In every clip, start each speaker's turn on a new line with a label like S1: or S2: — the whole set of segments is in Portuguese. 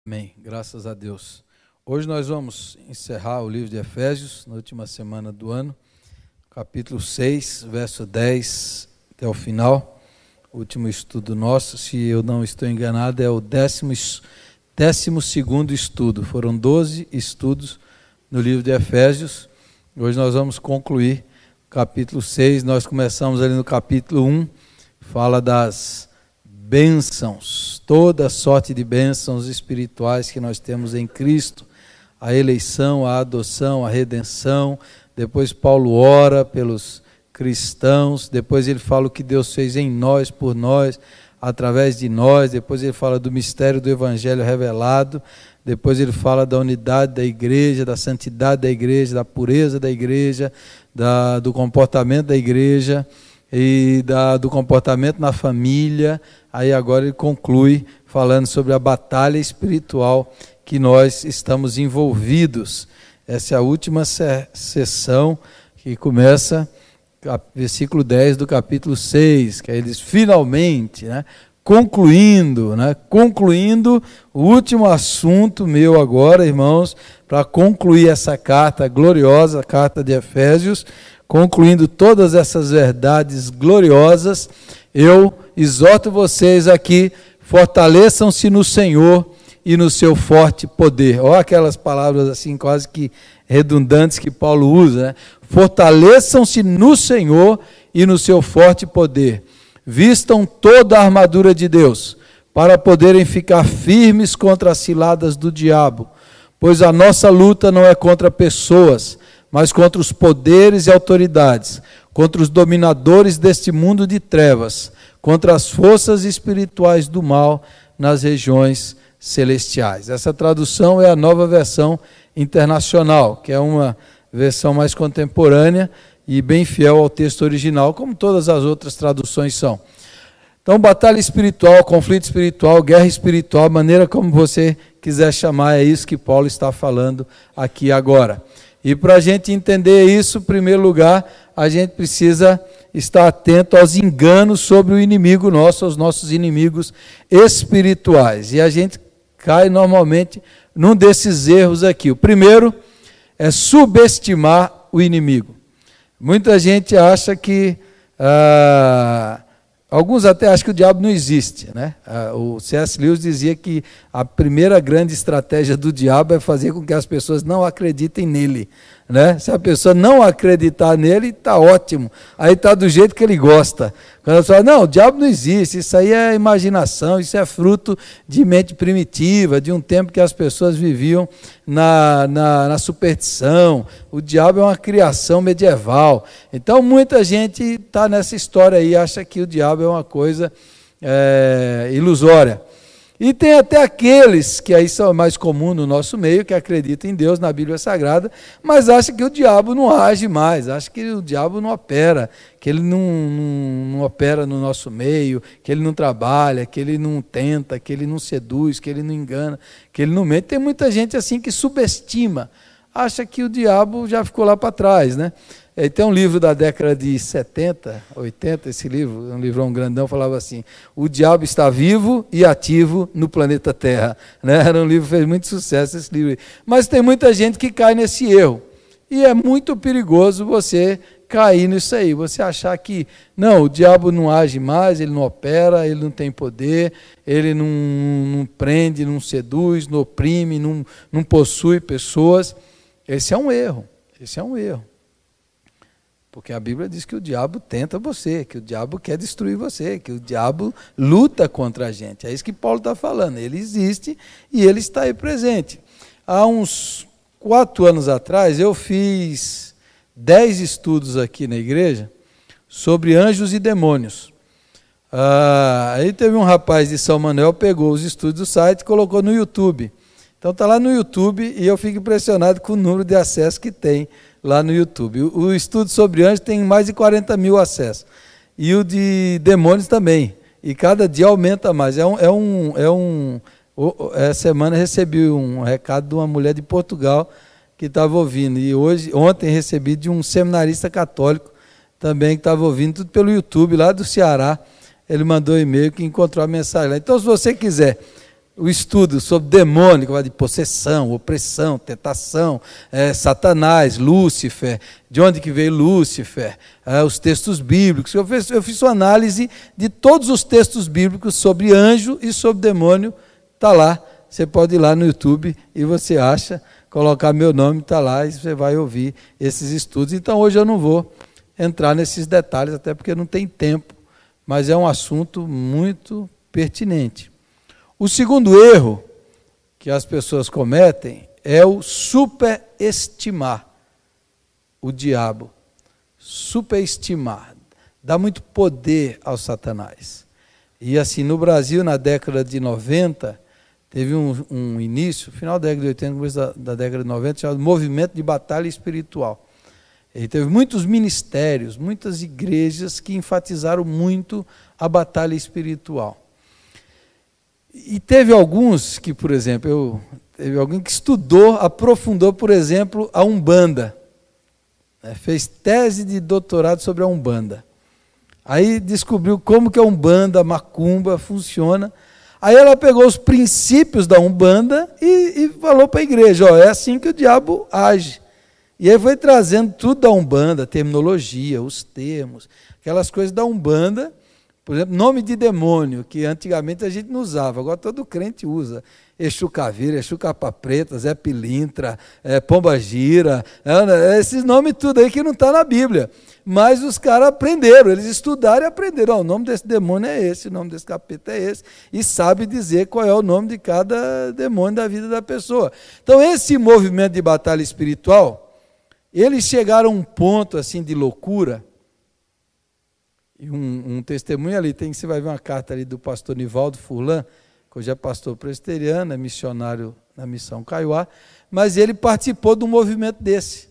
S1: Amém, graças a Deus. Hoje nós vamos encerrar o livro de Efésios, na última semana do ano, capítulo 6, verso 10 até o final. O último estudo nosso, se eu não estou enganado, é o 12º estudo. Foram 12 estudos no livro de Efésios. Hoje nós vamos concluir o capítulo 6. Nós começamos ali no capítulo 1, fala das bênçãos, toda sorte de bênçãos espirituais que nós temos em Cristo, a eleição, a adoção, a redenção. Depois Paulo ora pelos cristãos, depois ele fala o que Deus fez em nós, por nós, através de nós. Depois ele fala do mistério do evangelho revelado. Depois ele fala da unidade da igreja, da santidade da igreja, da pureza da igreja, do comportamento da igreja e do comportamento na família. Aí agora ele conclui falando sobre a batalha espiritual que nós estamos envolvidos. Essa é a última sessão que começa, versículo 10 do capítulo 6, que aí ele diz, finalmente, concluindo o último assunto meu agora, irmãos, para concluir essa carta gloriosa, a carta de Efésios, concluindo todas essas verdades gloriosas, eu exorto vocês aqui, fortaleçam-se no Senhor e no seu forte poder. Olha aquelas palavras assim quase que redundantes que Paulo usa, Fortaleçam-se no Senhor e no seu forte poder. Vistam toda a armadura de Deus, para poderem ficar firmes contra as ciladas do diabo, pois a nossa luta não é contra pessoas, mas contra os poderes e autoridades, contra os dominadores deste mundo de trevas, contra as forças espirituais do mal nas regiões celestiais. Essa tradução é a Nova Versão Internacional, que é uma versão mais contemporânea e bem fiel ao texto original, como todas as outras traduções são. Então, batalha espiritual, conflito espiritual, guerra espiritual, maneira como você quiser chamar, é isso que Paulo está falando aqui agora. E para a gente entender isso, em primeiro lugar, a gente precisa estar atento aos enganos sobre o inimigo nosso, aos nossos inimigos espirituais. E a gente cai normalmente num desses erros aqui. O primeiro é subestimar o inimigo. Muita gente acha que, alguns até acham que o diabo não existe, O C.S. Lewis dizia que a primeira grande estratégia do diabo é fazer com que as pessoas não acreditem nele, Se a pessoa não acreditar nele, está ótimo, aí está do jeito que ele gosta. Quando ela fala, não, o diabo não existe, isso aí é imaginação, isso é fruto de mente primitiva, de um tempo que as pessoas viviam na superstição, o diabo é uma criação medieval. Então muita gente está nessa história aí, acha que o diabo é uma coisa ilusória. E tem até aqueles, que aí são mais comuns no nosso meio, que acreditam em Deus, na Bíblia Sagrada, mas acham que o diabo não age mais, acham que o diabo não opera, que ele não opera no nosso meio, que ele não trabalha, que ele não tenta, que ele não seduz, que ele não engana, que ele não mente. Tem muita gente assim que subestima, acha que o diabo já ficou lá para trás, Tem um livro da década de 70, 80, esse livro, um livrão grandão, falava assim, o diabo está vivo e ativo no planeta Terra. Era um livro que fez muito sucesso, esse livro. Mas tem muita gente que cai nesse erro. E é muito perigoso você cair nisso aí, você achar que, não, o diabo não age mais, ele não opera, ele não tem poder, ele não prende, não seduz, não oprime, não possui pessoas. Esse é um erro, Porque a Bíblia diz que o diabo tenta você, que o diabo quer destruir você, que o diabo luta contra a gente. É isso que Paulo está falando. Ele existe e ele está aí presente. Há uns 4 anos atrás, eu fiz 10 estudos aqui na igreja sobre anjos e demônios. Aí teve um rapaz de São Manuel, pegou os estudos do site e colocou no YouTube. Então está lá no YouTube e eu fico impressionado com o número de acessos que tem lá no YouTube. O estudo sobre anjos tem mais de 40 mil acessos. E o de demônios também. E cada dia aumenta mais. Essa semana recebi um recado de uma mulher de Portugal que estava ouvindo. E ontem recebi de um seminarista católico também que estava ouvindo, tudo pelo YouTube, lá do Ceará. Ele mandou um e-mail que encontrou a mensagem lá. Então, se você quiser o estudo sobre demônio, que vai de possessão, opressão, tentação, Satanás, Lúcifer, de onde que veio Lúcifer, os textos bíblicos. Eu fiz uma análise de todos os textos bíblicos sobre anjo e sobre demônio, está lá. Você pode ir lá no YouTube e você acha, colocar meu nome, está lá e você vai ouvir esses estudos. Então hoje eu não vou entrar nesses detalhes, até porque não tem tempo, mas é um assunto muito pertinente. O segundo erro que as pessoas cometem é o superestimar o diabo. Superestimar. Dá muito poder ao Satanás. E assim, no Brasil, na década de 90, teve um início, final da década de 80, começo da década de 90, chamado Movimento de Batalha Espiritual. E teve muitos ministérios, muitas igrejas que enfatizaram muito a batalha espiritual. E teve alguns que, por exemplo, teve alguém que estudou, aprofundou, por exemplo, a Umbanda. Fez tese de doutorado sobre a Umbanda. Aí descobriu como que a Umbanda, a Macumba, funciona. Aí ela pegou os princípios da Umbanda e falou para a igreja, é assim que o diabo age. E aí foi trazendo tudo da Umbanda, a terminologia, os termos, aquelas coisas da Umbanda. Por exemplo, nome de demônio, que antigamente a gente não usava, agora todo crente usa. Exu Caveira, Exu Capa Preta, Zé Pilintra, Pomba Gira, esses nomes tudo aí que não está na Bíblia. Mas os caras aprenderam, eles estudaram e aprenderam. O nome desse demônio é esse, o nome desse capeta é esse, e sabe dizer qual é o nome de cada demônio da vida da pessoa. Então esse movimento de batalha espiritual, eles chegaram a um ponto assim de loucura. E um testemunho ali, você vai ver uma carta ali do pastor Nivaldo Furlan, que hoje é pastor presbiteriano, é missionário na Missão Caiuá, mas ele participou de um movimento desse.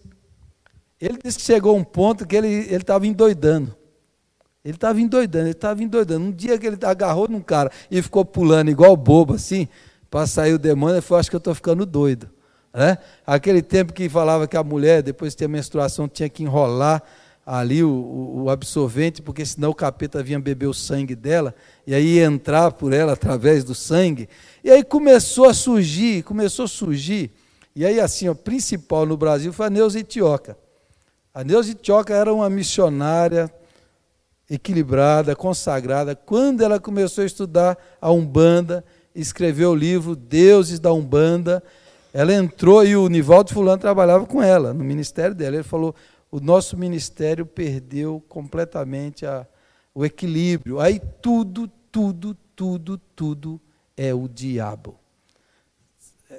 S1: Ele disse que chegou a um ponto que ele estava endoidando. Ele estava endoidando. Um dia que ele agarrou num cara e ficou pulando igual bobo assim, para sair o demônio, ele falou, acho que eu estou ficando doido. Aquele tempo que falava que a mulher, depois de ter menstruação, tinha que enrolar ali o absorvente, porque senão o capeta vinha beber o sangue dela, e aí ia entrar por ela através do sangue, e aí começou a surgir, e aí assim, o principal no Brasil foi a Neuza Itioca. A Neuza Itioca era uma missionária equilibrada, consagrada. Quando ela começou a estudar a Umbanda, escreveu o livro Deuses da Umbanda, ela entrou, e o Nivaldo Fulano trabalhava com ela, no ministério dela. Ele falou, o nosso ministério perdeu completamente o equilíbrio. Aí tudo é o diabo.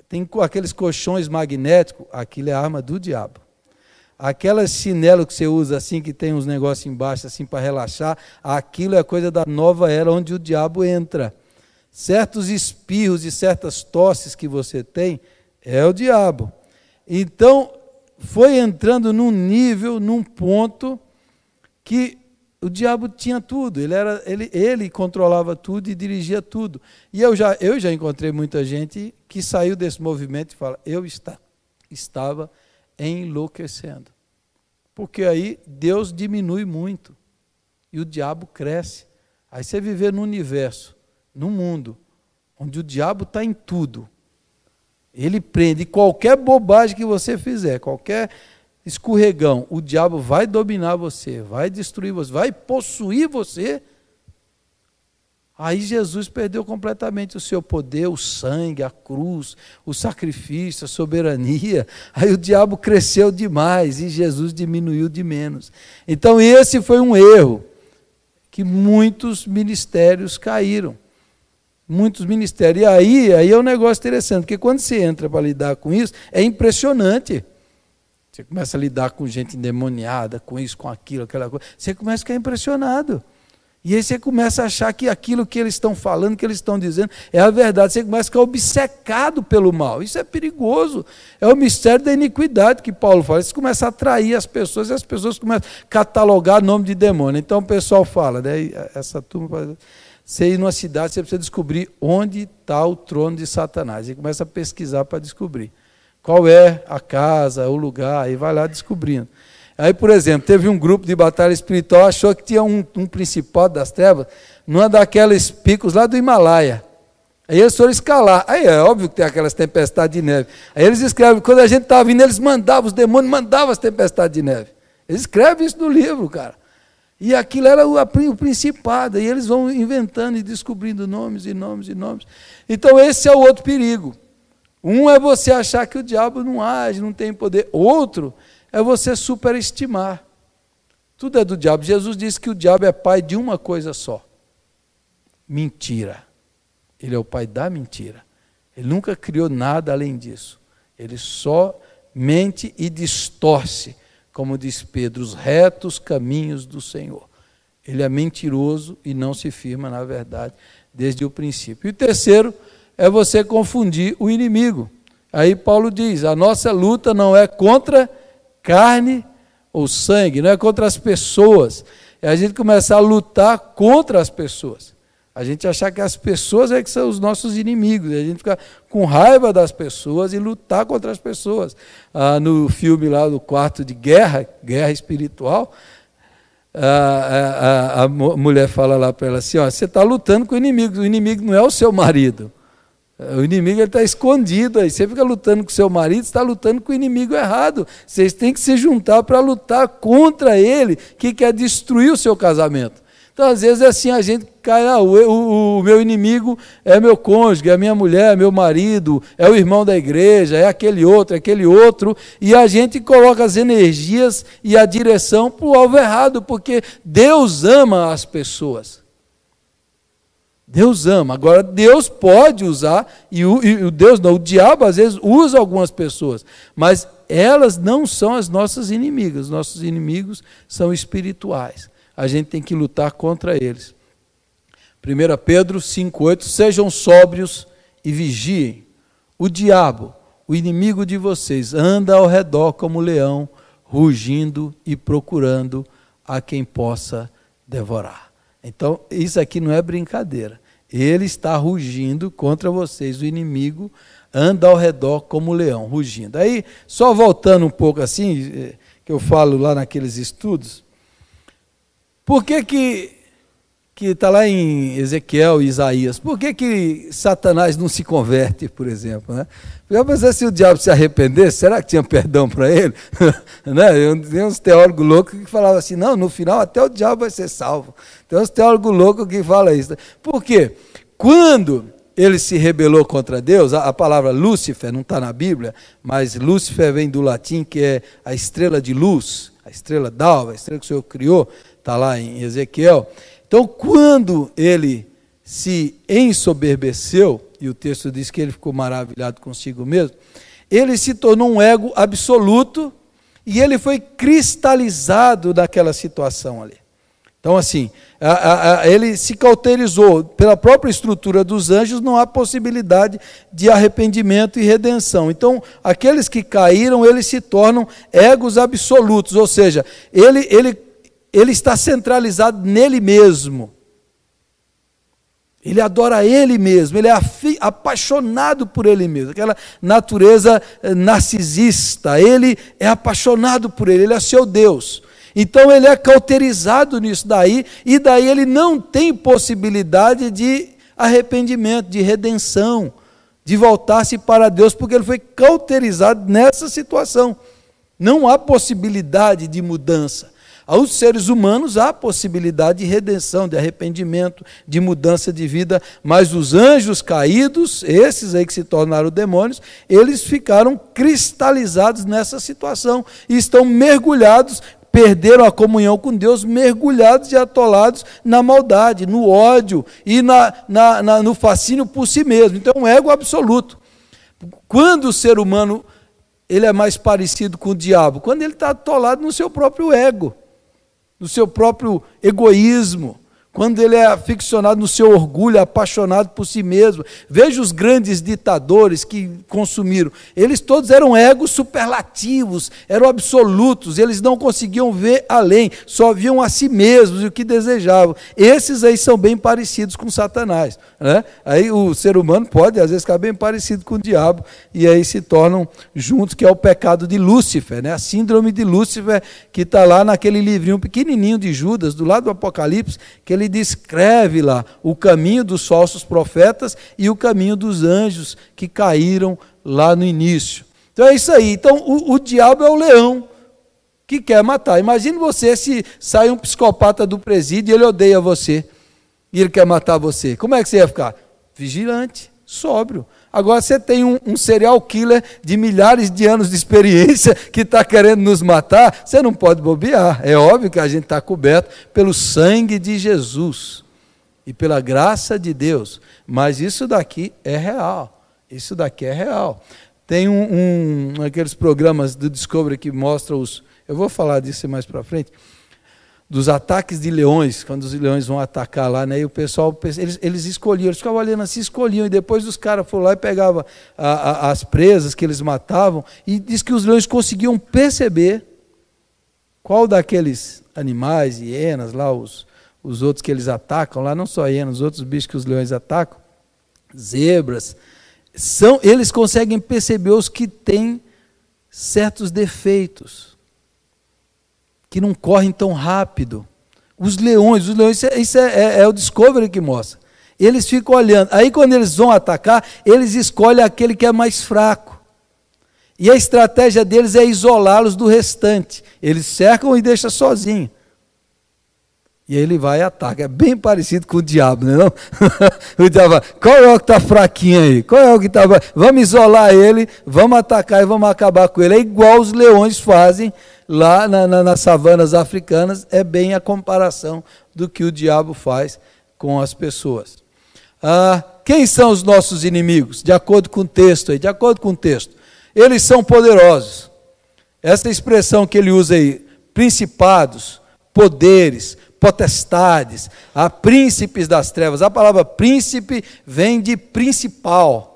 S1: Tem aqueles colchões magnéticos, aquilo é a arma do diabo. Aquelas chinelo que você usa assim, que tem uns negócios embaixo assim para relaxar, aquilo é coisa da nova era, onde o diabo entra. Certos espirros e certas tosses que você tem, é o diabo. Então, foi entrando num nível, num ponto, que o diabo tinha tudo, ele controlava tudo e dirigia tudo. E eu já encontrei muita gente que saiu desse movimento e fala, eu estava enlouquecendo. Porque aí Deus diminui muito e o diabo cresce. Aí você viver num universo, num mundo, onde o diabo está em tudo. Ele prende qualquer bobagem que você fizer, qualquer escorregão, o diabo vai dominar você, vai destruir você, vai possuir você. Aí Jesus perdeu completamente o seu poder, o sangue, a cruz, o sacrifício, a soberania. Aí o diabo cresceu demais e Jesus diminuiu de menos. Então esse foi um erro que muitos ministérios caíram. Muitos ministérios. E aí é um negócio interessante, porque quando você entra para lidar com isso, é impressionante. Você começa a lidar com gente endemoniada, com isso, com aquilo, aquela coisa. Você começa a ficar impressionado. E aí você começa a achar que aquilo que eles estão falando, que eles estão dizendo, é a verdade. Você começa a ficar obcecado pelo mal. Isso é perigoso. É o mistério da iniquidade que Paulo fala. Isso começa a atrair as pessoas, e as pessoas começam a catalogar nome de demônio. Então o pessoal fala, né? Essa turma... Você ir numa cidade, você precisa descobrir onde está o trono de Satanás. E começa a pesquisar para descobrir. Qual é a casa, o lugar, aí vai lá descobrindo. Aí, por exemplo, teve um grupo de batalha espiritual, achou que tinha um principado das trevas, numa daquelas picos lá do Himalaia. Aí eles foram escalar. Aí é óbvio que tem aquelas tempestades de neve. Aí eles escrevem, quando a gente estava vindo, eles mandavam, os demônios mandavam as tempestades de neve. Eles escrevem isso no livro, cara. E aquilo era o principado. E eles vão inventando e descobrindo nomes e nomes e nomes. Então esse é o outro perigo. Um é você achar que o diabo não age, não tem poder. Outro é você superestimar. Tudo é do diabo. Jesus disse que o diabo é pai de uma coisa só: mentira. Ele é o pai da mentira. Ele nunca criou nada além disso. Ele só mente e distorce, como diz Pedro, os retos caminhos do Senhor. Ele é mentiroso e não se firma na verdade desde o princípio. E o terceiro é você confundir o inimigo. Aí Paulo diz, a nossa luta não é contra carne ou sangue, não é contra as pessoas. É a gente começar a lutar contra as pessoas. A gente achar que as pessoas é que são os nossos inimigos. A gente ficar com raiva das pessoas e lutar contra as pessoas. No filme lá do Quarto de Guerra, Guerra Espiritual, a mulher fala lá para ela assim, ó, você está lutando com o inimigo não é o seu marido. O inimigo está escondido aí. Você fica lutando com o seu marido, você está lutando com o inimigo errado. Vocês têm que se juntar para lutar contra ele, que quer destruir o seu casamento. Então, às vezes, é assim, a gente cai, o meu inimigo é meu cônjuge, é minha mulher, é meu marido, é o irmão da igreja, é aquele outro, e a gente coloca as energias e a direção para o alvo errado, porque Deus ama as pessoas. Deus ama. Agora, Deus pode usar, o diabo às vezes usa algumas pessoas, mas elas não são as nossas inimigas. Os nossos inimigos são espirituais. A gente tem que lutar contra eles. 1 Pedro 5,8, sejam sóbrios e vigiem. O diabo, o inimigo de vocês, anda ao redor como leão, rugindo e procurando a quem possa devorar. Então, isso aqui não é brincadeira. Ele está rugindo contra vocês, o inimigo anda ao redor como leão, rugindo. Aí, só voltando um pouco assim, que eu falo lá naqueles estudos, por que está lá em Ezequiel e Isaías, por que Satanás não se converte, por exemplo? Né? Eu pensei, se o diabo se arrependesse, será que tinha perdão para ele? Né? Tem uns teólogos loucos que falavam assim, não, no final até o diabo vai ser salvo. Tem uns teólogos loucos que falam isso. Por quê? Quando ele se rebelou contra Deus, a palavra Lúcifer não está na Bíblia, mas Lúcifer vem do latim, que é a estrela de luz, a estrela d'alva, a estrela que o Senhor criou, está lá em Ezequiel. Então, quando ele se ensoberbeceu, e o texto diz que ele ficou maravilhado consigo mesmo, ele se tornou um ego absoluto e ele foi cristalizado naquela situação ali. Então, assim, ele se cauterizou. Pela própria estrutura dos anjos, não há possibilidade de arrependimento e redenção. Então, aqueles que caíram, eles se tornam egos absolutos, ou seja, ele está centralizado nele mesmo. Ele adora ele mesmo, ele é apaixonado por ele mesmo, aquela natureza narcisista, ele é apaixonado por ele é seu Deus. Então ele é cauterizado nisso daí, e daí ele não tem possibilidade de arrependimento, de redenção, de voltar-se para Deus, porque ele foi cauterizado nessa situação. Não há possibilidade de mudança. Aos seres humanos há possibilidade de redenção, de arrependimento, de mudança de vida, mas os anjos caídos, esses aí que se tornaram demônios, eles ficaram cristalizados nessa situação e estão mergulhados, perderam a comunhão com Deus, mergulhados e atolados na maldade, no ódio e no fascínio por si mesmo. Então, um ego absoluto. Quando o ser humano ele é mais parecido com o diabo? Quando ele está atolado no seu próprio ego, no seu próprio egoísmo, quando ele é aficionado no seu orgulho, apaixonado por si mesmo. Veja os grandes ditadores que consumiram. Eles todos eram egos superlativos, eram absolutos, eles não conseguiam ver além, só viam a si mesmos e o que desejavam. Esses aí são bem parecidos com Satanás. Né? Aí o ser humano pode, às vezes, ficar bem parecido com o diabo, e aí se tornam juntos, que é o pecado de Lúcifer, né? A síndrome de Lúcifer, que está lá naquele livrinho pequenininho de Judas, do lado do Apocalipse, que ele ele descreve lá o caminho dos falsos profetas e o caminho dos anjos que caíram lá no início. Então é isso aí. Então o diabo é o leão que quer matar. Imagine você se sai um psicopata do presídio e ele odeia você. E ele quer matar você. Como é que você ia ficar? Vigilante, sóbrio. Agora você tem um serial killer de milhares de anos de experiência que está querendo nos matar, você não pode bobear. É óbvio que a gente está coberto pelo sangue de Jesus e pela graça de Deus. Mas isso daqui é real. Isso daqui é real. Tem aqueles programas do Discovery que mostram eu vou falar disso mais para frente, dos ataques de leões, quando os leões vão atacar lá, né? E o pessoal, eles escolhiam, eles ficavam olhando assim, escolhiam, e depois os caras foram lá e pegavam as presas que eles matavam, e diz que os leões conseguiam perceber qual daqueles animais, hienas lá, os outros que eles atacam lá, não só hienas, os outros bichos que os leões atacam, zebras, eles conseguem perceber os que têm certos defeitos, que não correm tão rápido. Os leões, isso é o Discovery que mostra. Eles ficam olhando. Aí quando eles vão atacar, eles escolhem aquele que é mais fraco. E a estratégia deles é isolá-los do restante. Eles cercam e deixam sozinho. E aí ele vai e ataca. É bem parecido com o diabo, não é não? O diabo vai, qual é o que está fraquinho aí? Qual é o que está... Vamos isolar ele, vamos atacar e vamos acabar com ele. É igual os leões fazem lá nas savanas africanas, é bem a comparação do que o diabo faz com as pessoas. Quem são os nossos inimigos? De acordo com o texto aí, eles são poderosos. Essa expressão que ele usa aí, principados, poderes, potestades, príncipes das trevas. A palavra príncipe vem de principal.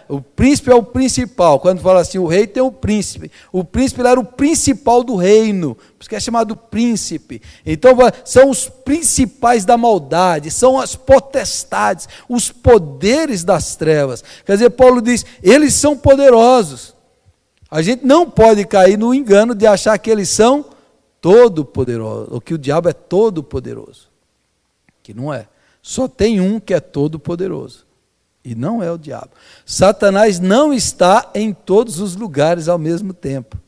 S1: O príncipe é o principal. Quando fala assim, o rei tem o príncipe. O príncipe era o principal do reino, por isso que é chamado príncipe. Então são os principais da maldade, são as potestades, os poderes das trevas. Quer dizer, Paulo diz, eles são poderosos. A gente não pode cair no engano de achar que eles são todo-poderosos, ou que o diabo é todo-poderoso. Que não é. Só tem um que é todo-poderoso. E não é o diabo. Satanás não está em todos os lugares ao mesmo tempo.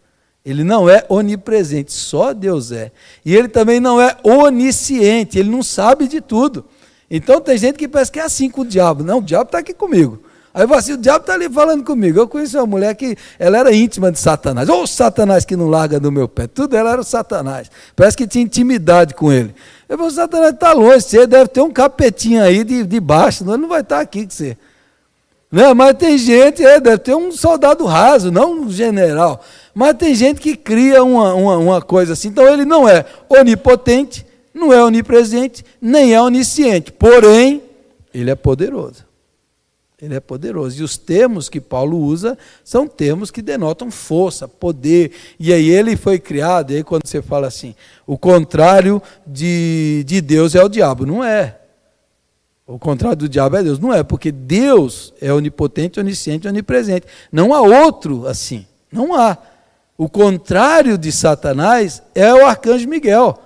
S1: Ele não é onipresente, só Deus é. E ele também não é onisciente, ele não sabe de tudo. Então tem gente que pensa que é assim com o diabo. Não, o diabo está aqui comigo. Aí eu falo assim, o diabo está ali falando comigo. Eu conheci uma mulher que ela era íntima de Satanás. Ô, Satanás que não larga do meu pé. Tudo ela era o Satanás. Parece que tinha intimidade com ele. Eu falo, Satanás está longe, você deve ter um capetinho aí de baixo, não vai estar aqui com você. Não, mas tem gente, deve ter um soldado raso, não um general. Mas tem gente que cria uma coisa assim. Então ele não é onipotente, não é onipresente, nem é onisciente. Porém, ele é poderoso. Ele é poderoso. E os termos que Paulo usa são termos que denotam força, poder. E aí ele foi criado, e aí quando você fala assim, o contrário de Deus é o diabo. Não é. O contrário do diabo é Deus. Não é, porque Deus é onipotente, onisciente, onipresente. Não há outro assim. Não há. O contrário de Satanás é o arcanjo Miguel.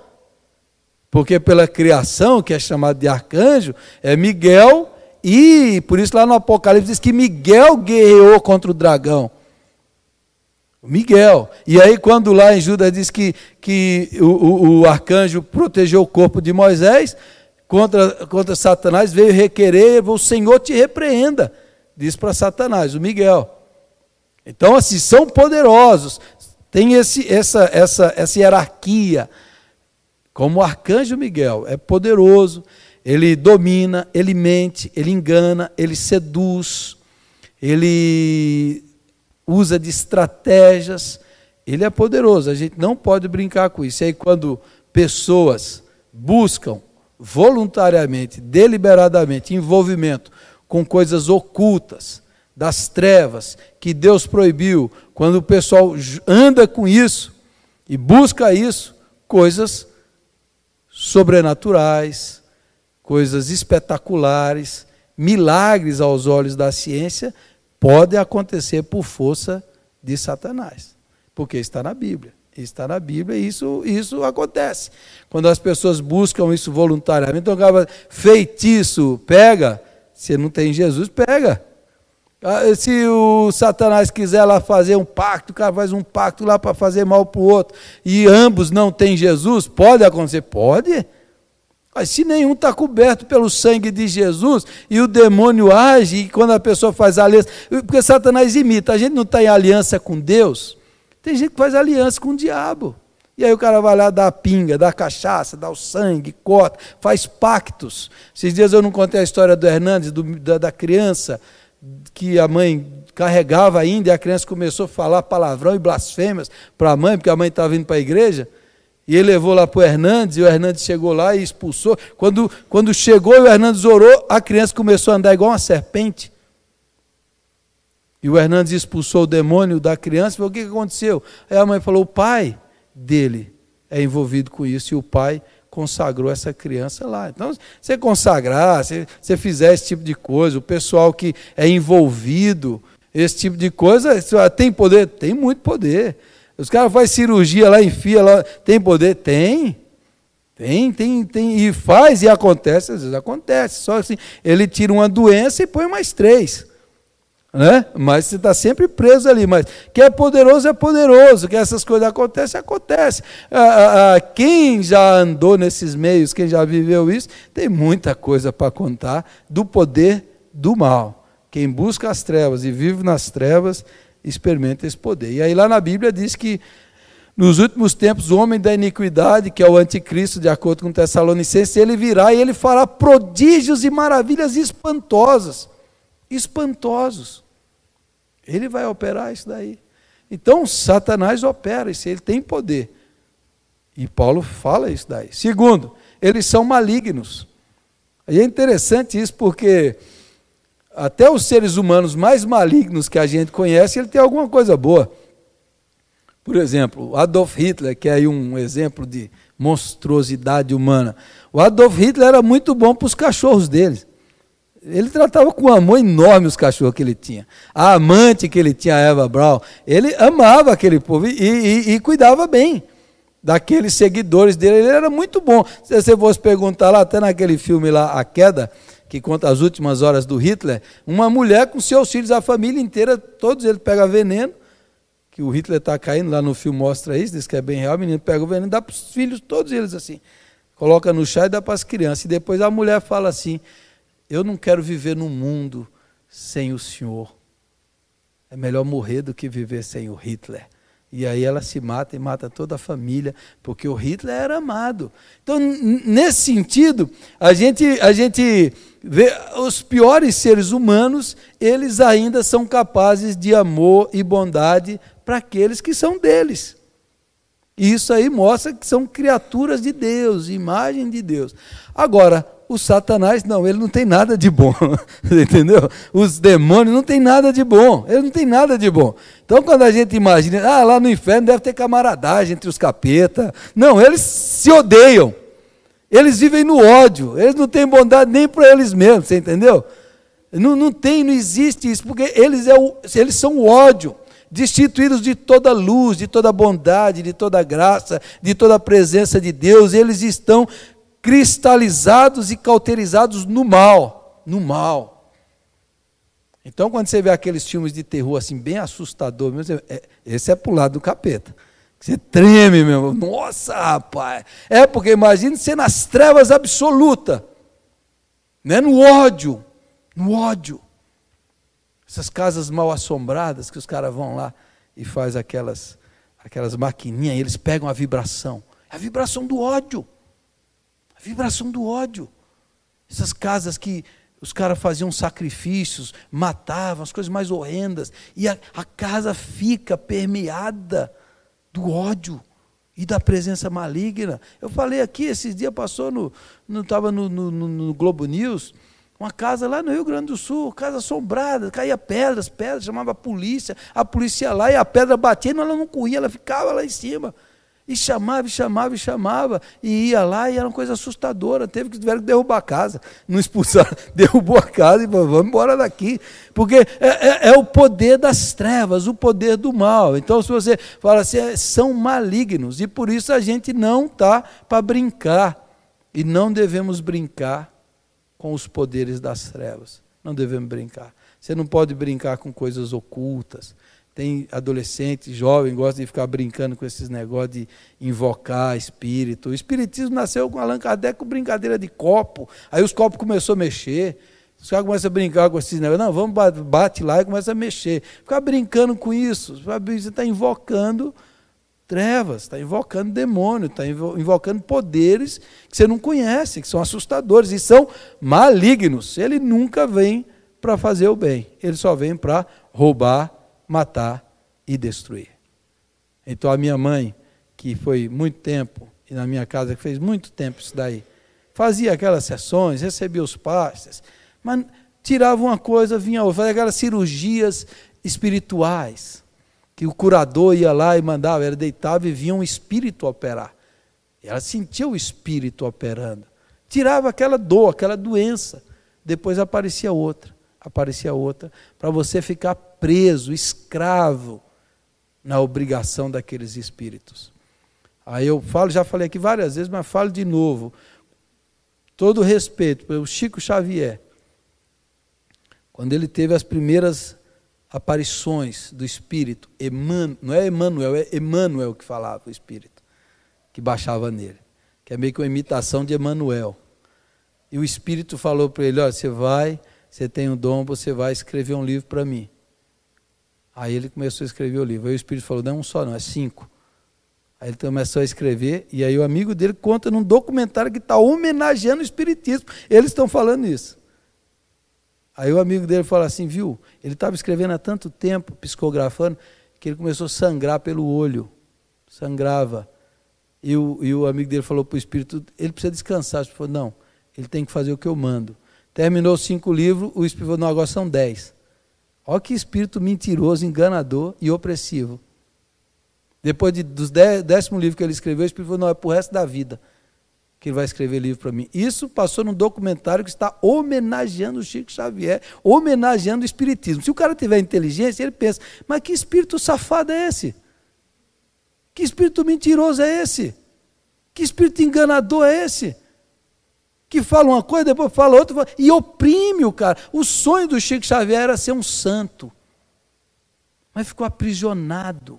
S1: Porque pela criação, que é chamado de arcanjo, é Miguel, e por isso lá no Apocalipse diz que Miguel guerreou contra o dragão. Miguel. E aí quando lá em Judas diz que o arcanjo protegeu o corpo de Moisés, contra Satanás veio requerer, o Senhor te repreenda, diz para Satanás, o Miguel. Então assim, são poderosos, tem essa hierarquia, como o arcanjo Miguel, é poderoso, ele domina, ele mente, ele engana, ele seduz, ele usa de estratégias, ele é poderoso, a gente não pode brincar com isso. E aí quando pessoas buscam voluntariamente, deliberadamente, envolvimento com coisas ocultas, das trevas, que Deus proibiu, quando o pessoal anda com isso e busca isso, coisas sobrenaturais, coisas espetaculares, milagres aos olhos da ciência, podem acontecer por força de Satanás, porque está na Bíblia. Isso está na Bíblia e isso acontece. Quando as pessoas buscam isso voluntariamente, então, cara, feitiço, pega. Se não tem Jesus, pega. Se o Satanás quiser lá fazer um pacto, o cara faz um pacto lá para fazer mal para o outro, e ambos não têm Jesus, pode acontecer? Pode. Mas se nenhum está coberto pelo sangue de Jesus, e o demônio age, e quando a pessoa faz aliança, porque Satanás imita, a gente não está em aliança com Deus, tem gente que faz aliança com o diabo. E aí o cara vai lá, dá a pinga, dá a cachaça, dá o sangue, corta, faz pactos. Esses dias eu não contei a história do Hernandes, da criança, que a mãe carregava ainda, e a criança começou a falar palavrão e blasfêmias para a mãe, porque a mãe estava indo para a igreja, e ele levou lá para o Hernandes, e o Hernandes chegou lá e expulsou. Quando chegou e o Hernandes orou, a criança começou a andar igual uma serpente. E o Hernandes expulsou o demônio da criança, e falou: o que aconteceu? Aí a mãe falou: o pai dele é envolvido com isso, e o pai consagrou essa criança lá. Então, você consagrar, você fizer esse tipo de coisa, o pessoal que é envolvido, esse tipo de coisa, tem poder? Tem muito poder. Os caras fazem cirurgia lá, enfia lá, tem poder? Tem, e faz, e acontece, às vezes acontece, só assim, ele tira uma doença e põe mais 3. Né? Mas você está sempre preso ali, mas que é poderoso, que essas coisas acontecem. Quem já andou nesses meios, quem já viveu isso, tem muita coisa para contar do poder do mal. Quem busca as trevas e vive nas trevas, experimenta esse poder. E aí lá na Bíblia diz que nos últimos tempos o homem da iniquidade, que é o anticristo, de acordo com Tessalonicenses, ele virá e ele fará prodígios e maravilhas espantosos. Ele vai operar isso daí. Então, Satanás opera isso, ele tem poder. E Paulo fala isso daí. Segundo, eles são malignos. E é interessante isso porque até os seres humanos mais malignos que a gente conhece, ele tem alguma coisa boa. Por exemplo, Adolf Hitler, que é aí um exemplo de monstruosidade humana. O Adolf Hitler era muito bom para os cachorros dele. Ele tratava com amor enorme os cachorros que ele tinha. A amante que ele tinha, a Eva Braun, ele amava aquele povo e cuidava bem daqueles seguidores dele. Ele era muito bom. Se você fosse perguntar lá, até naquele filme lá, A Queda, que conta as últimas horas do Hitler, uma mulher com seus filhos, a família inteira, todos eles pegam veneno, que o Hitler está caindo, lá no filme mostra isso, diz que é bem real, o menino pega o veneno, dá para os filhos, todos eles assim, coloca no chá e dá para as crianças. E depois a mulher fala assim: eu não quero viver num mundo sem o Senhor. É melhor morrer do que viver sem o Hitler. E aí ela se mata e mata toda a família, porque o Hitler era amado. Então, nesse sentido, a gente vê os piores seres humanos, eles ainda são capazes de amor e bondade para aqueles que são deles. E isso aí mostra que são criaturas de Deus, imagem de Deus. Agora, o Satanás, não, ele não tem nada de bom, entendeu? Os demônios não tem nada de bom, ele não tem nada de bom. Então, quando a gente imagina, lá no inferno deve ter camaradagem entre os capetas. Não, eles se odeiam, eles vivem no ódio, eles não têm bondade nem para eles mesmos, você entendeu? Não existe isso, porque eles são o ódio, destituídos de toda luz, de toda bondade, de toda graça, de toda a presença de Deus. Eles estão cristalizados e cauterizados no mal. Então, quando você vê aqueles filmes de terror assim, bem assustador, esse é pro lado do capeta. Você treme mesmo. Nossa, rapaz. Porque imagine você nas trevas absolutas, né? No ódio. Essas casas mal assombradas que os caras vão lá e faz aquelas maquininhas, e eles pegam a vibração do ódio. Essas casas que os caras faziam sacrifícios, matavam, as coisas mais horrendas, e a casa fica permeada do ódio e da presença maligna. Eu falei aqui, esses dias passou, estava no Globo News, uma casa lá no Rio Grande do Sul, casa assombrada, caía pedras, chamava a polícia ia lá e a pedra batia, mas ela não corria, ela ficava lá em cima. E chamava, e chamava, e chamava, e ia lá, e era uma coisa assustadora. Tiveram que derrubar a casa, não expulsaram, derrubou a casa e falou, vamos embora daqui. Porque é o poder das trevas, o poder do mal. Então, se você fala assim, são malignos, e por isso a gente não está para brincar. E não devemos brincar com os poderes das trevas. Não devemos brincar. Você não pode brincar com coisas ocultas. Tem adolescente, jovem, gosta de ficar brincando com esses negócios de invocar espírito. O espiritismo nasceu com Allan Kardec com brincadeira de copo. Aí os copos começaram a mexer. Os caras começam a brincar com esses negócios. Não, vamos, bate lá e começa a mexer. Ficar brincando com isso. Você está invocando trevas, está invocando demônio, está invocando poderes que você não conhece, que são assustadores e são malignos. Ele nunca vem para fazer o bem. Ele só vem para roubar, matar e destruir. Então a minha mãe, que foi muito tempo, e na minha casa que fez muito tempo isso daí, fazia aquelas sessões, recebia os passes, mas tirava uma coisa, vinha outra, fazia aquelas cirurgias espirituais, que o curador ia lá e mandava, ela deitava e vinha um espírito operar. E ela sentia o espírito operando. Tirava aquela dor, aquela doença, depois aparecia outra, para você ficar preso, escravo na obrigação daqueles espíritos. Aí eu falo, já falei aqui várias vezes, mas falo de novo, todo respeito pelo Chico Xavier, quando ele teve as primeiras aparições do Espírito, não é Emmanuel, é Emmanuel que falava, o Espírito, que baixava nele, que é meio que uma imitação de Emmanuel. E o Espírito falou para ele, olha, você tem um dom, você vai escrever um livro para mim. Aí ele começou a escrever o livro. Aí o Espírito falou, não é um só não, é 5. Aí ele começou a escrever, e aí o amigo dele conta num documentário que está homenageando o Espiritismo. Eles estão falando isso. Aí o amigo dele fala assim, viu, ele estava escrevendo há tanto tempo, psicografando, que ele começou a sangrar pelo olho. Sangrava. E o amigo dele falou para o Espírito, ele precisa descansar. Ele falou, não, ele tem que fazer o que eu mando. Terminou 5 livros, o Espírito falou, não, agora são 10. Olha que espírito mentiroso, enganador e opressivo. Depois dos 10º livro que ele escreveu, o Espírito falou, não, é para o resto da vida que ele vai escrever livro para mim. Isso passou num documentário que está homenageando o Chico Xavier, homenageando o Espiritismo. Se o cara tiver inteligência, ele pensa, mas que espírito safado é esse? Que espírito mentiroso é esse? Que espírito enganador é esse? Que fala uma coisa, depois fala outra, e oprime o cara. O sonho do Chico Xavier era ser um santo, mas ficou aprisionado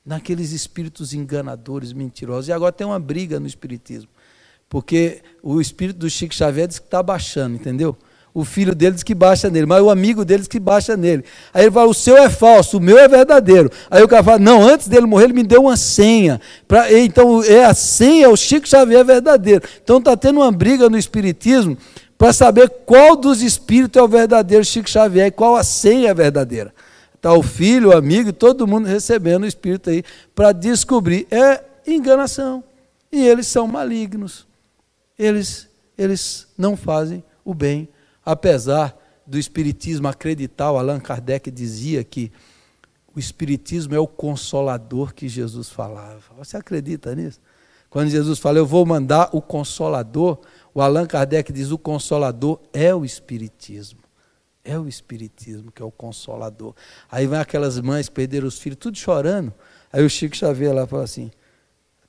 S1: naqueles espíritos enganadores, mentirosos. E agora tem uma briga no espiritismo, porque o espírito do Chico Xavier diz que está baixando, entendeu? O filho dele diz que baixa nele, mas o amigo dele diz que baixa nele. Aí ele fala, o seu é falso, o meu é verdadeiro. Aí o cara fala, não, antes dele morrer ele me deu uma senha. Então a senha é o Chico Xavier verdadeiro. Então está tendo uma briga no espiritismo para saber qual dos espíritos é o verdadeiro Chico Xavier e qual a senha é verdadeira. Está o filho, o amigo, todo mundo recebendo o espírito aí para descobrir. É enganação. E eles são malignos. Eles não fazem o bem. Apesar do espiritismo acreditar, o Allan Kardec dizia que o espiritismo é o consolador que Jesus falava. Você acredita nisso? Quando Jesus fala, eu vou mandar o consolador, o Allan Kardec diz, o consolador é o espiritismo. É o espiritismo que é o consolador. Aí vai aquelas mães que perderam os filhos, tudo chorando. Aí o Chico Xavier lá fala assim,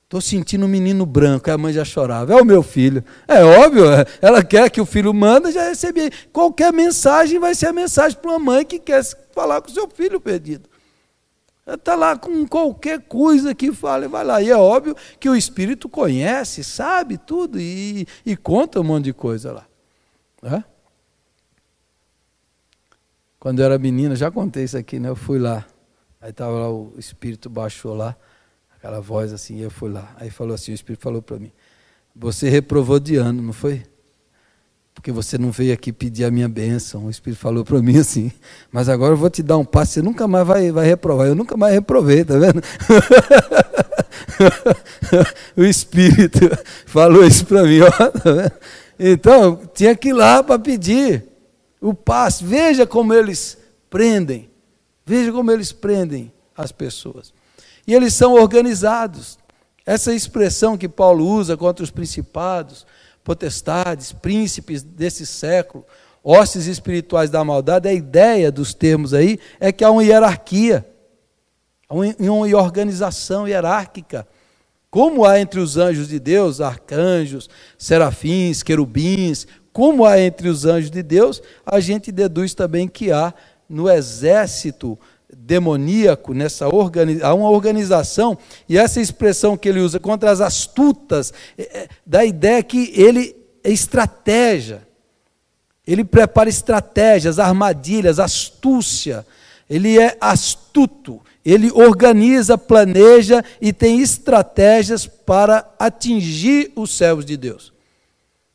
S1: estou sentindo um menino branco. Aí a mãe já chorava, é o meu filho. É óbvio, ela quer que o filho manda, já recebi. Qualquer mensagem vai ser a mensagem para uma mãe que quer falar com o seu filho perdido. Ela está lá com qualquer coisa que fale, vai lá. E é óbvio que o Espírito conhece, sabe tudo e conta um monte de coisa lá. É? Quando eu era menina, já contei isso aqui, né? Eu fui lá. Aí estava lá, o Espírito baixou lá. Aquela voz assim, eu fui lá. Aí falou assim, o Espírito falou para mim, você reprovou de ano, não foi? Porque você não veio aqui pedir a minha bênção. O Espírito falou para mim assim, mas agora eu vou te dar um passo, você nunca mais vai reprovar. Eu nunca mais reprovei, tá vendo? O Espírito falou isso para mim, ó, tá vendo? Então, tinha que ir lá para pedir o passe. Veja como eles prendem as pessoas. E eles são organizados. Essa expressão que Paulo usa contra os principados, potestades, príncipes desse século, hostes espirituais da maldade, a ideia dos termos aí é que há uma hierarquia, uma organização hierárquica. Como há entre os anjos de Deus, arcanjos, serafins, querubins, como há entre os anjos de Deus, a gente deduz também que há no exército demoníaco, há uma organização, e essa expressão que ele usa contra as astutas, dá a ideia que ele é estratégia, ele prepara estratégias, armadilhas, astúcia, ele é astuto, ele organiza, planeja e tem estratégias para atingir os servos de Deus,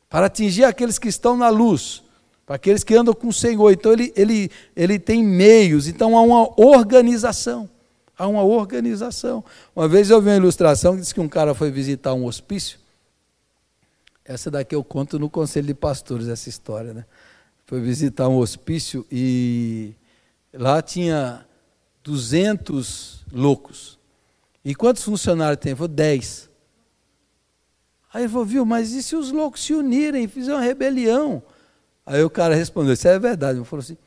S1: para atingir aqueles que estão na luz, para aqueles que andam com o Senhor. Então ele tem meios, então há uma organização. Há uma organização. Uma vez eu vi uma ilustração que diz que um cara foi visitar um hospício. Essa daqui eu conto no Conselho de Pastores, essa história, né? Foi visitar um hospício e lá tinha 200 loucos. E quantos funcionários tem? Falei, 10. Aí ele falou, viu, mas e se os loucos se unirem e fizerem uma rebelião? Aí o cara respondeu, isso é verdade. Ele falou assim,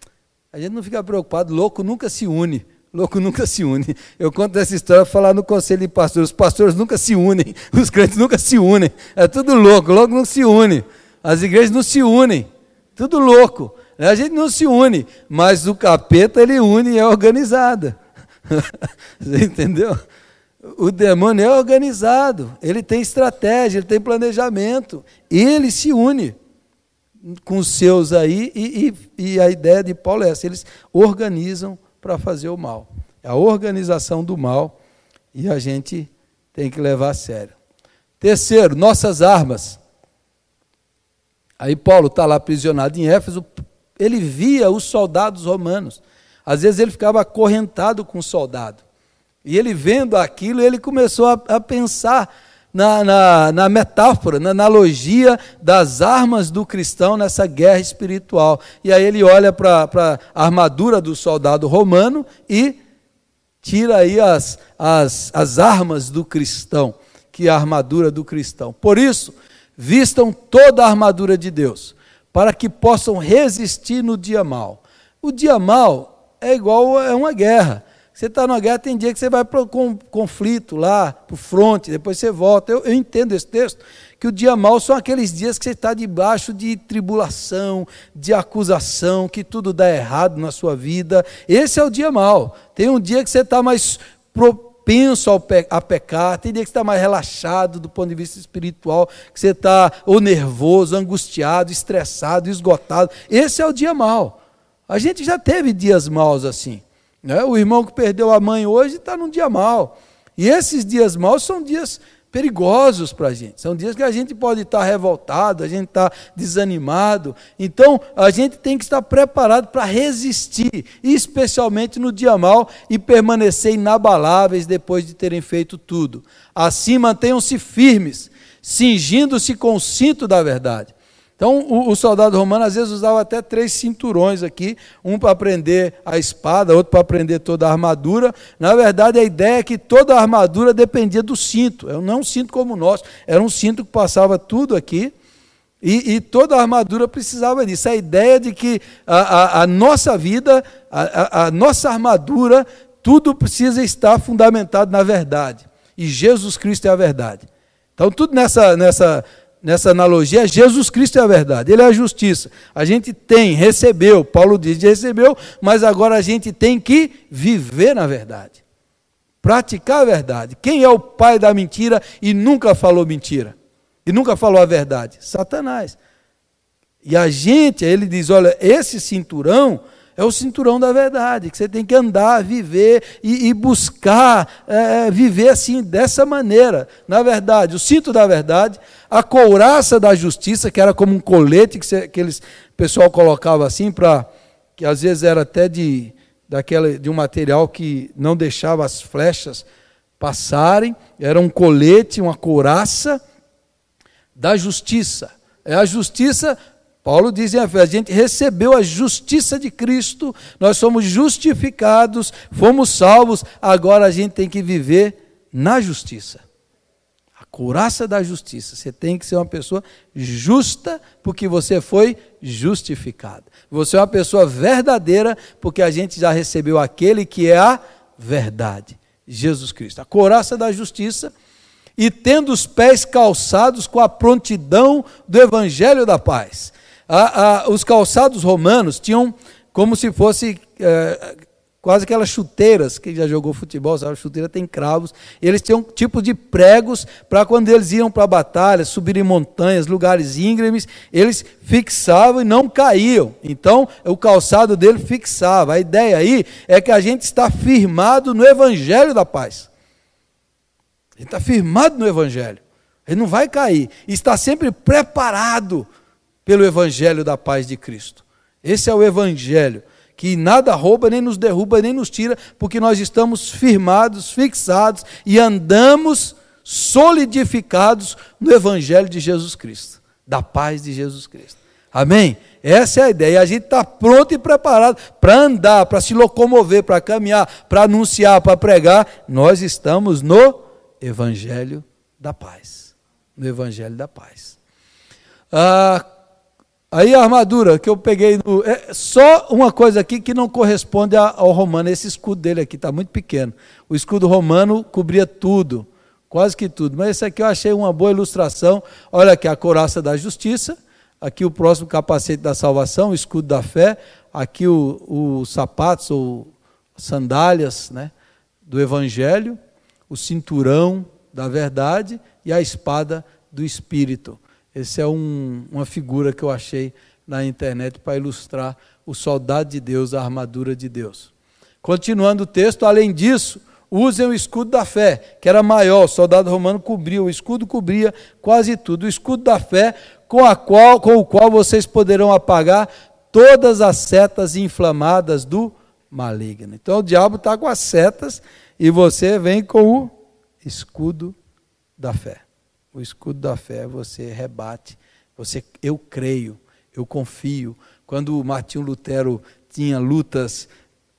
S1: a gente não fica preocupado, louco nunca se une. Louco nunca se une. Eu conto essa história para falar no Conselho de Pastores. Os pastores nunca se unem, os crentes nunca se unem. É tudo louco, louco não se une. As igrejas não se unem, tudo louco. A gente não se une, mas o capeta ele une e é organizado. Você entendeu? O demônio é organizado, ele tem estratégia, ele tem planejamento, ele se une com os seus aí, e a ideia de Paulo é essa, eles organizam para fazer o mal. É a organização do mal e a gente tem que levar a sério. Terceiro, nossas armas. Aí Paulo está lá aprisionado em Éfeso, ele via os soldados romanos. Às vezes ele ficava acorrentado com o soldado. E ele vendo aquilo, ele começou a pensar na metáfora, na analogia das armas do cristão nessa guerra espiritual. E aí ele olha para a armadura do soldado romano e tira aí as armas do cristão, que é a armadura do cristão. Por isso, vistam toda a armadura de Deus, para que possam resistir no dia mau. O dia mau é igual a uma guerra. Você está numa guerra, tem dia que você vai para o conflito lá, para o fronte, depois você volta. Eu entendo esse texto, que o dia mau são aqueles dias que você está debaixo de tribulação, de acusação, que tudo dá errado na sua vida. Esse é o dia mau. Tem um dia que você está mais propenso a pecar, tem dia que você está mais relaxado do ponto de vista espiritual, que você está ou nervoso, angustiado, estressado, esgotado. Esse é o dia mau. A gente já teve dias maus assim. O irmão que perdeu a mãe hoje está num dia mau. E esses dias maus são dias perigosos para a gente. São dias que a gente pode estar revoltado, a gente está desanimado. Então, a gente tem que estar preparado para resistir, especialmente no dia mau, e permanecer inabaláveis depois de terem feito tudo. Assim, mantenham-se firmes, cingindo-se com o cinto da verdade. Então, o soldado romano, às vezes, usava até 3 cinturões aqui, um para prender a espada, outro para prender toda a armadura. Na verdade, a ideia é que toda a armadura dependia do cinto. Não é um cinto como o nosso, era um cinto que passava tudo aqui, e toda a armadura precisava disso. A ideia de que a nossa vida, a nossa armadura, tudo precisa estar fundamentado na verdade. E Jesus Cristo é a verdade. Então, tudo nessa analogia, Jesus Cristo é a verdade, Ele é a justiça. A gente recebeu, Paulo diz, recebeu, mas agora a gente tem que viver na verdade, praticar a verdade. Quem é o pai da mentira e nunca falou mentira? E nunca falou a verdade? Satanás. E a gente, ele diz, olha, esse cinturão é o cinturão da verdade, que você tem que andar, viver e buscar viver assim, dessa maneira. Na verdade, o cinto da verdade, a couraça da justiça, que era como um colete que o pessoal colocava assim, que às vezes era até de um material que não deixava as flechas passarem, era um colete, uma couraça da justiça. É a justiça Paulo diz em Efésios, a gente recebeu a justiça de Cristo, nós somos justificados, fomos salvos, agora a gente tem que viver na justiça. A couraça da justiça. Você tem que ser uma pessoa justa, porque você foi justificado. Você é uma pessoa verdadeira, porque a gente já recebeu aquele que é a verdade, Jesus Cristo. A couraça da justiça, e tendo os pés calçados com a prontidão do evangelho da paz. Os calçados romanos tinham como se fosse quase aquelas chuteiras, quem já jogou futebol sabe, a chuteira tem cravos, eles tinham tipo de pregos para quando eles iam para a batalha, subir em montanhas, lugares íngremes, eles fixavam e não caíam, então o calçado dele fixava. A ideia aí é que a gente está firmado no evangelho da paz, a gente está firmado no evangelho, ele não vai cair, está sempre preparado pelo evangelho da paz de Cristo. Esse é o evangelho, que nada rouba, nem nos derruba, nem nos tira, porque nós estamos firmados, fixados e andamos solidificados no evangelho de Jesus Cristo, da paz de Jesus Cristo. Amém? Essa é a ideia. E a gente está pronto e preparado para andar, para se locomover, para caminhar, para anunciar, para pregar. Nós estamos no evangelho da paz. No evangelho da paz. Aí a armadura que eu peguei, só uma coisa aqui que não corresponde ao romano, esse escudo dele aqui está muito pequeno. O escudo romano cobria tudo, quase que tudo, mas esse aqui eu achei uma boa ilustração. Olha aqui a couraça da justiça, aqui o próximo capacete da salvação, o escudo da fé, aqui os sapatos ou sandálias, né, do evangelho, o cinturão da verdade e a espada do Espírito. Essa é uma figura que eu achei na internet para ilustrar o soldado de Deus, a armadura de Deus. Continuando o texto, além disso, usem o escudo da fé, que era maior, o soldado romano cobria, o escudo cobria quase tudo. O escudo da fé, com o qual vocês poderão apagar todas as setas inflamadas do maligno. Então o diabo está com as setas e você vem com o escudo da fé. O escudo da fé, você rebate, eu creio, eu confio. Quando Martinho Lutero tinha lutas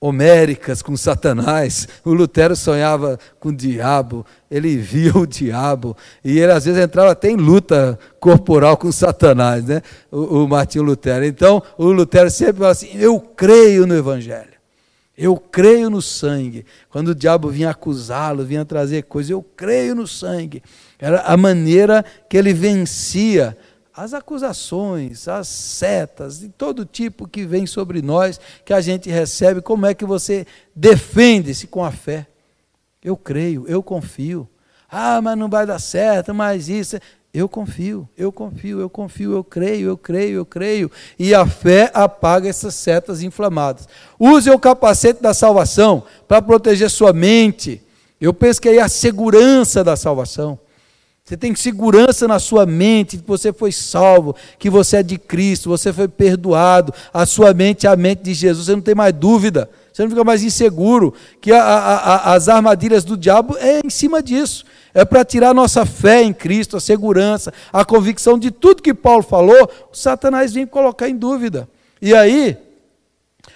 S1: homéricas com Satanás, o Lutero sonhava com o diabo, ele via o diabo, e ele às vezes entrava até em luta corporal com Satanás, né? O Martinho Lutero. Então, o Lutero sempre falava assim, eu creio no Evangelho. Eu creio no sangue. Quando o diabo vinha acusá-lo, vinha trazer coisas, eu creio no sangue. Era a maneira que ele vencia as acusações, as setas, de todo tipo que vem sobre nós, que a gente recebe. Como é que você defende-se com a fé? Eu creio, eu confio. Ah, mas não vai dar certo, mas isso... Eu confio, eu creio. E a fé apaga essas setas inflamadas. Use o capacete da salvação para proteger sua mente. Eu penso que aí é a segurança da salvação. Você tem segurança na sua mente, que você foi salvo, que você é de Cristo, você foi perdoado. A sua mente é a mente de Jesus, você não tem mais dúvida. Você não fica mais inseguro, que as armadilhas do diabo é em cima disso. É para tirar a nossa fé em Cristo, a segurança, a convicção de tudo que Paulo falou, o Satanás vem colocar em dúvida. E aí,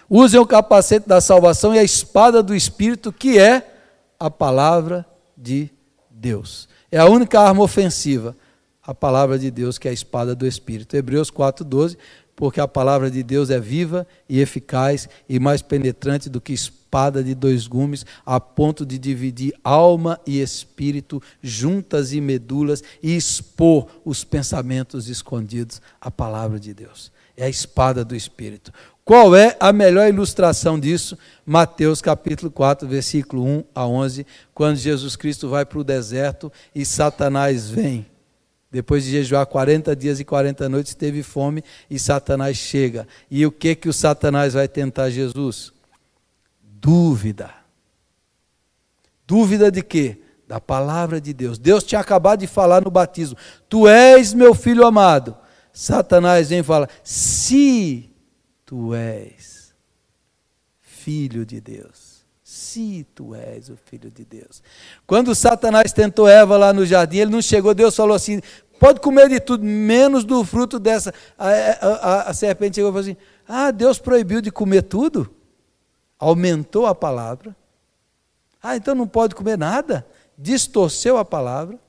S1: usem o capacete da salvação e a espada do Espírito, que é a palavra de Deus. É a única arma ofensiva, a palavra de Deus, que é a espada do Espírito. Hebreus 4:12, porque a palavra de Deus é viva e eficaz e mais penetrante do que espada de dois gumes, a ponto de dividir alma e espírito, juntas e medulas, e expor os pensamentos escondidos. A palavra de Deus é a espada do Espírito. Qual é a melhor ilustração disso? Mateus capítulo 4, versículo 1 a 11, quando Jesus Cristo vai para o deserto e Satanás vem. Depois de jejuar 40 dias e 40 noites, teve fome e Satanás chega. E o que o Satanás vai tentar Jesus? Dúvida. Dúvida de quê? Da palavra de Deus. Deus tinha acabado de falar no batismo. Tu és meu filho amado. Satanás vem e fala, se tu és filho de Deus. Se tu és o filho de Deus. Quando Satanás tentou Eva lá no jardim, ele não chegou, Deus falou assim, pode comer de tudo, menos do fruto dessa. A serpente chegou e falou assim, Deus proibiu de comer tudo? Aumentou a palavra. Então não pode comer nada? Distorceu a palavra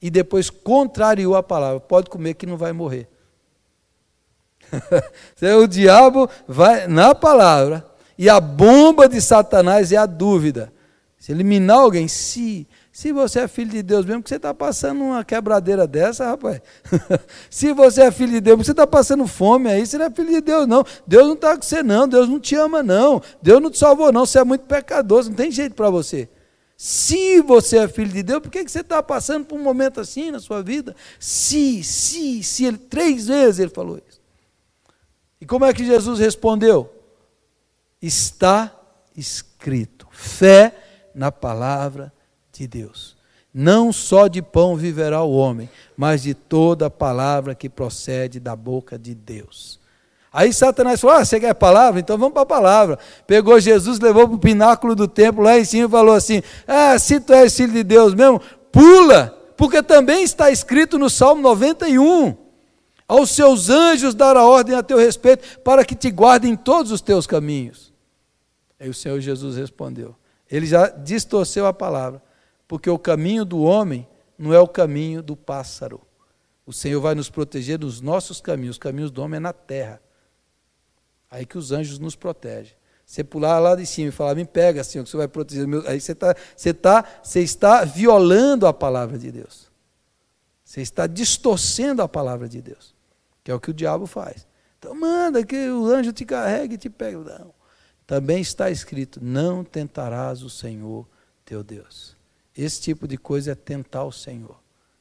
S1: e depois contrariou a palavra. Pode comer que não vai morrer. O diabo vai na palavra e a bomba de Satanás é a dúvida. Se eliminar alguém, se você é filho de Deus mesmo, que você está passando uma quebradeira dessa, rapaz. Se você é filho de Deus, você está passando fome aí, você não é filho de Deus não. Deus não está com você não, Deus não te ama não. Deus não te salvou não, você é muito pecador, não tem jeito para você. Se você é filho de Deus, por que você está passando por um momento assim na sua vida? Se, 3 vezes ele falou isso. E como é que Jesus respondeu? Está escrito. Fé na palavra de Deus. Não só de pão viverá o homem, mas de toda a palavra que procede da boca de Deus. Aí Satanás falou, você quer palavra? Então vamos para a palavra. Pegou Jesus, levou para o pináculo do templo lá em cima e falou assim, se tu és filho de Deus mesmo, pula, porque também está escrito no Salmo 91, aos seus anjos dará ordem a teu respeito, para que te guardem em todos os teus caminhos. Aí o Senhor Jesus respondeu, ele já distorceu a palavra, porque o caminho do homem não é o caminho do pássaro. O Senhor vai nos proteger dos nossos caminhos, os caminhos do homem é na terra. Aí que os anjos nos protegem. Você pular lá de cima e falar, me pega, Senhor, que você vai proteger. Aí você está violando a palavra de Deus. Você está distorcendo a palavra de Deus, que é o que o diabo faz. Então manda que o anjo te carregue e te pegue. Não. Também está escrito, não tentarás o Senhor teu Deus. Esse tipo de coisa é tentar o Senhor.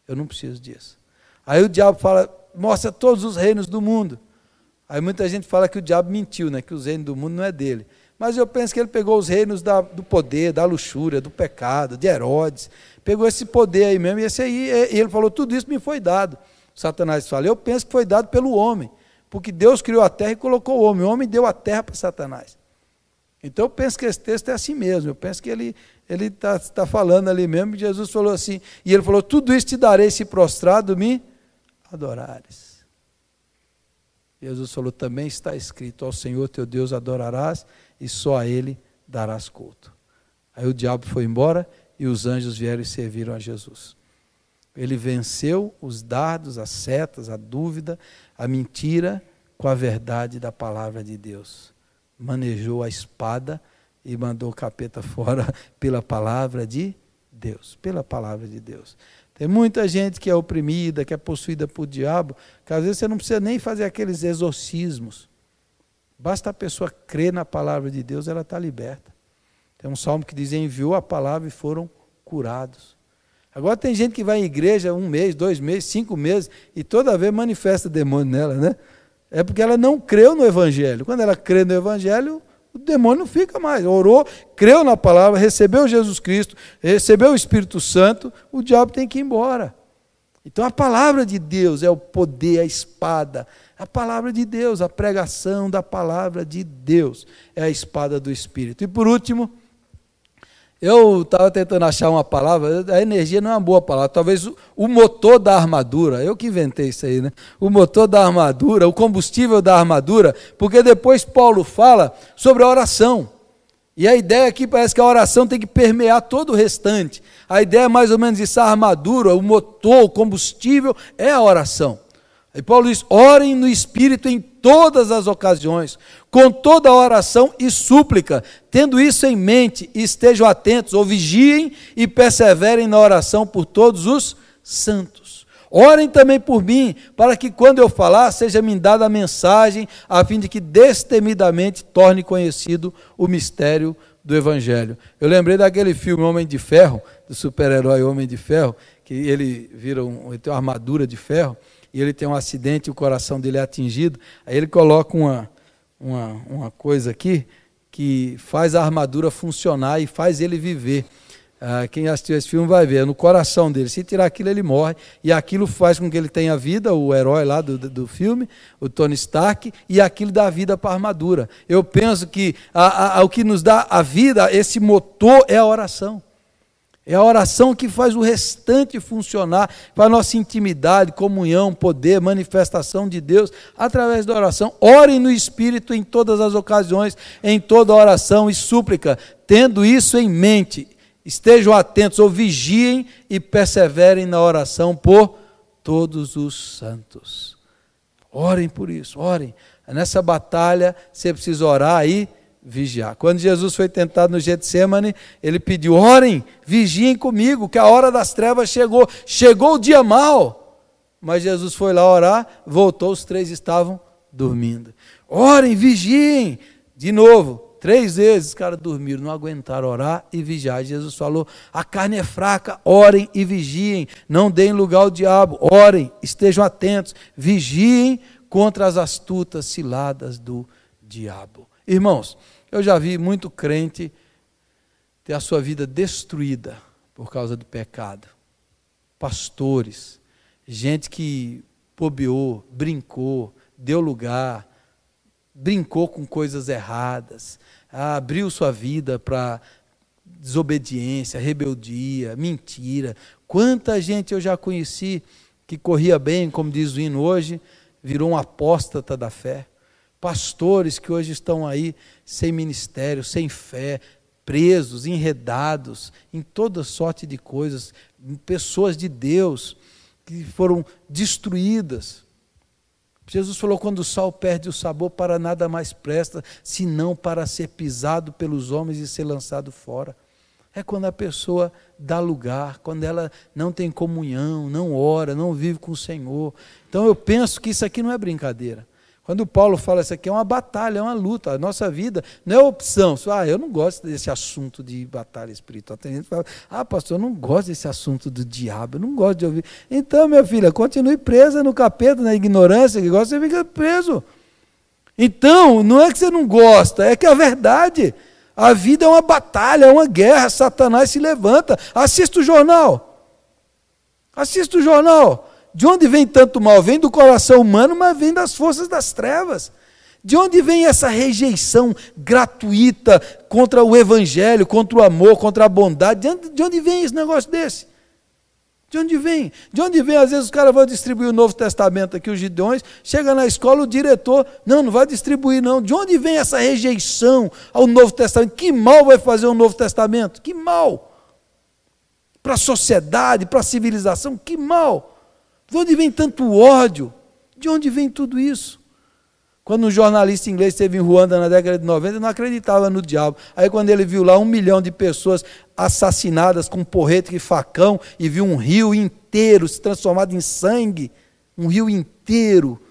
S1: Eu não preciso disso. Aí o diabo fala, mostra todos os reinos do mundo. Aí muita gente fala que o diabo mentiu, né? Que os reinos do mundo não é dele. Mas eu penso que ele pegou os reinos do poder, da luxúria, do pecado, de Herodes. Pegou esse poder aí mesmo, e esse aí, e ele falou, tudo isso me foi dado. Satanás fala, eu penso que foi dado pelo homem. Porque Deus criou a terra e colocou o homem deu a terra para Satanás. Então eu penso que esse texto é assim mesmo. Eu penso que ele está falando ali mesmo. Jesus falou assim, e ele falou, tudo isso te darei se prostrado me adorares. Jesus falou, também está escrito, ao Senhor teu Deus adorarás e só a Ele darás culto. Aí o diabo foi embora e os anjos vieram e serviram a Jesus. Ele venceu os dardos, as setas, a dúvida, a mentira com a verdade da palavra de Deus. Manejou a espada e mandou o capeta fora pela palavra de Deus. Pela palavra de Deus. Tem muita gente que é oprimida, que é possuída por diabo, que às vezes você não precisa nem fazer aqueles exorcismos. Basta a pessoa crer na palavra de Deus, ela está liberta. Tem um salmo que diz, enviou a palavra e foram curados. Agora tem gente que vai em igreja 1 mês, 2 meses, 5 meses, e toda vez manifesta demônio nela, né? É porque ela não creu no Evangelho. Quando ela crê no Evangelho, o demônio não fica mais. Orou, creu na palavra, recebeu Jesus Cristo, recebeu o Espírito Santo, o diabo tem que ir embora. Então a palavra de Deus é o poder, a espada. A palavra de Deus, a pregação da palavra de Deus é a espada do Espírito. E por último, eu estava tentando achar uma palavra, a energia não é uma boa palavra, talvez o motor da armadura, eu que inventei isso aí, né? O motor da armadura, o combustível da armadura, porque depois Paulo fala sobre a oração. E a ideia aqui parece que a oração tem que permear todo o restante. A ideia é mais ou menos isso, a armadura, o motor, o combustível é a oração. E Paulo diz, orem no Espírito em todas as ocasiões, com toda a oração e súplica, tendo isso em mente, estejam atentos, ou vigiem e perseverem na oração por todos os santos. Orem também por mim, para que quando eu falar, seja-me dada a mensagem, a fim de que destemidamente torne conhecido o mistério do Evangelho. Eu lembrei daquele filme Homem de Ferro, do super-herói Homem de Ferro, que ele ele tem uma armadura de ferro, e ele tem um acidente e o coração dele é atingido, aí ele coloca uma coisa aqui que faz a armadura funcionar e faz ele viver. Quem assistiu esse filme vai ver, no coração dele, se tirar aquilo ele morre, e aquilo faz com que ele tenha vida, o herói lá do filme, o Tony Stark, e aquilo dá vida para a armadura. Eu penso que o que nos dá a vida, esse motor é a oração. É a oração que faz o restante funcionar, para a nossa intimidade, comunhão, poder, manifestação de Deus, através da oração. Orem no Espírito em todas as ocasiões, em toda oração e súplica, tendo isso em mente. Estejam atentos, ou vigiem e perseverem na oração por todos os santos. Orem por isso, orem. Nessa batalha, você precisa orar e vigiar. Quando Jesus foi tentado no Getsêmani, ele pediu: orem, vigiem comigo, que a hora das trevas chegou. Chegou o dia mau. Mas Jesus foi lá orar, voltou, os 3 estavam dormindo. Orem, vigiem. De novo, 3 vezes os caras dormiram, não aguentaram orar e vigiar. Jesus falou: a carne é fraca, orem e vigiem, não deem lugar ao diabo, orem, estejam atentos, vigiem contra as astutas ciladas do diabo. Irmãos, eu já vi muito crente ter a sua vida destruída por causa do pecado. Pastores, gente que bobeou, brincou, deu lugar, brincou com coisas erradas, abriu sua vida para desobediência, rebeldia, mentira. Quanta gente eu já conheci que corria bem, como diz o hino hoje, virou um apóstata da fé. Pastores que hoje estão aí sem ministério, sem fé, presos, enredados em toda sorte de coisas, pessoas de Deus que foram destruídas. Jesus falou: quando o sal perde o sabor, para nada mais presta, senão para ser pisado pelos homens e ser lançado fora. É quando a pessoa dá lugar, quando ela não tem comunhão, não ora, não vive com o Senhor. Então eu penso que isso aqui não é brincadeira. Quando Paulo fala isso aqui é uma batalha, é uma luta. A nossa vida não é opção. Eu não gosto desse assunto de batalha espiritual. Tem gente que fala: pastor, eu não gosto desse assunto do diabo, eu não gosto de ouvir. Então, minha filha, continue presa no capeta, na ignorância, que gosta, você fica preso. Então, não é que você não gosta, é que a verdade, a vida é uma batalha, é uma guerra, Satanás se levanta. Assista o jornal. Assista o jornal. De onde vem tanto mal? Vem do coração humano, mas vem das forças das trevas. De onde vem essa rejeição gratuita contra o evangelho, contra o amor, contra a bondade? De onde vem esse negócio desse? De onde vem? De onde vem? Às vezes os caras vão distribuir o Novo Testamento aqui, os gideões, chega na escola, o diretor, não vai distribuir não. De onde vem essa rejeição ao Novo Testamento? Que mal vai fazer o Novo Testamento? Que mal? Para a sociedade, para a civilização, que mal? De onde vem tanto ódio? De onde vem tudo isso? Quando um jornalista inglês esteve em Ruanda na década de 90, ele não acreditava no diabo. Aí quando ele viu lá 1 milhão de pessoas assassinadas com porrete e facão, e viu um rio inteiro se transformado em sangue, um rio inteiro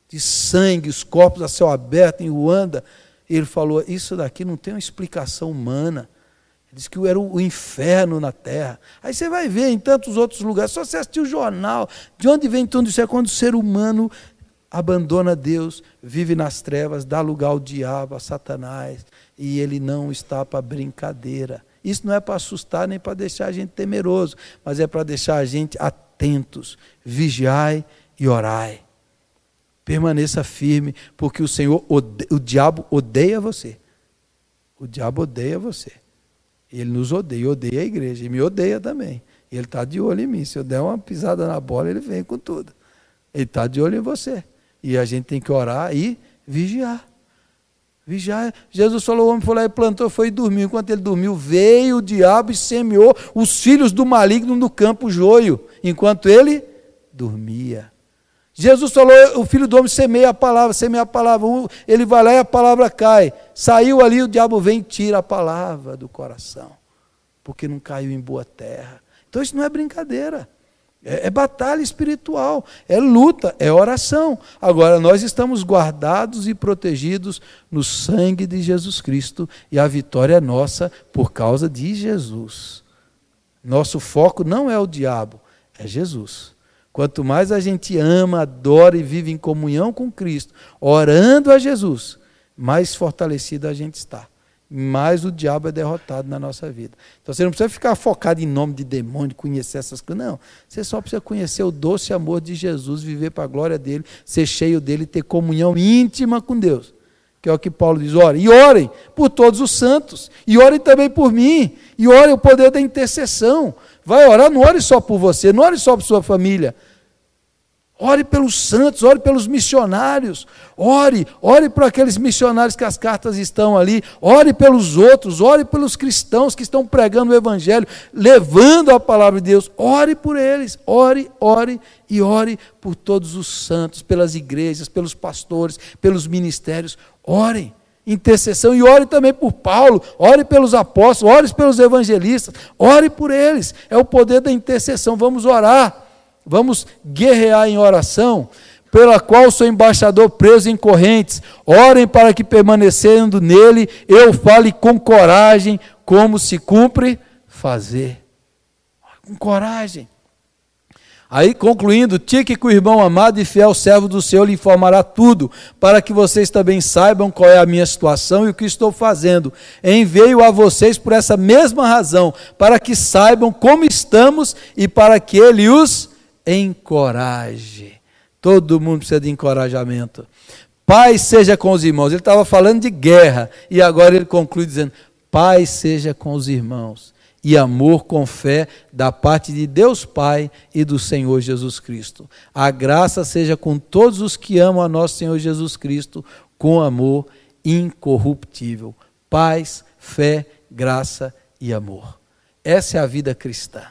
S1: de sangue, os corpos a céu aberto em Ruanda, ele falou: isso daqui não tem uma explicação humana. Ele disse que era o inferno na terra. Aí você vai ver em tantos outros lugares, só você assistir o jornal. De onde vem tudo isso? É quando o ser humano abandona Deus, vive nas trevas, dá lugar ao diabo, a Satanás, e ele não está para brincadeira. Isso não é para assustar nem para deixar a gente temeroso, mas é para deixar a gente atentos. Vigiai e orai. Permaneça firme, porque o diabo odeia você. O diabo odeia você. Ele nos odeia a igreja, e me odeia também. E ele está de olho em mim. Se eu der uma pisada na bola, ele vem com tudo. Ele está de olho em você. E a gente tem que orar e vigiar. Vigiar. Jesus falou: o homem foi lá e plantou, foi e dormiu. Enquanto ele dormiu, veio o diabo e semeou os filhos do maligno no campo joio, enquanto ele dormia. Jesus falou: o filho do homem semeia a palavra. Ele vai lá e a palavra cai. Saiu ali, o diabo vem e tira a palavra do coração, porque não caiu em boa terra. Então isso não é brincadeira. É batalha espiritual, é luta, é oração. Agora, nós estamos guardados e protegidos no sangue de Jesus Cristo, e a vitória é nossa por causa de Jesus. Nosso foco não é o diabo, é Jesus. Quanto mais a gente ama, adora e vive em comunhão com Cristo, orando a Jesus, mais fortalecido a gente está. Mais o diabo é derrotado na nossa vida. Então você não precisa ficar focado em nome de demônio, conhecer essas coisas. Não, você só precisa conhecer o doce amor de Jesus, viver para a glória dele, ser cheio dele, ter comunhão íntima com Deus. Que é o que Paulo diz: orem. E orem por todos os santos. E orem também por mim. e ore o poder da intercessão. Vai orar, não ore só por você, não ore só por sua família. Ore pelos santos, ore pelos missionários, ore por aqueles missionários que as cartas estão ali, ore pelos outros, ore pelos cristãos que estão pregando o evangelho, levando a palavra de Deus, ore por eles, ore e ore por todos os santos, pelas igrejas, pelos pastores, pelos ministérios, orem, intercessão, e ore também por Paulo, ore pelos apóstolos, ore pelos evangelistas, ore por eles, é o poder da intercessão. Vamos orar. Vamos guerrear em oração, pela qual sou embaixador preso em correntes. Orem para que, permanecendo nele, eu fale com coragem, como se cumpre fazer. Com coragem. Aí, concluindo, Tíquico, irmão amado e fiel servo do Senhor, lhe informará tudo, para que vocês também saibam qual é a minha situação e o que estou fazendo. Envio a vocês por essa mesma razão, para que saibam como estamos e para que ele os encoraje. Todo mundo precisa de encorajamento. Paz seja com os irmãos. Ele estava falando de guerra e agora ele conclui dizendo: paz seja com os irmãos e amor com fé da parte de Deus Pai e do Senhor Jesus Cristo. A graça seja com todos os que amam a nosso Senhor Jesus Cristo com amor incorruptível. Paz, fé, graça e amor. Essa é a vida cristã.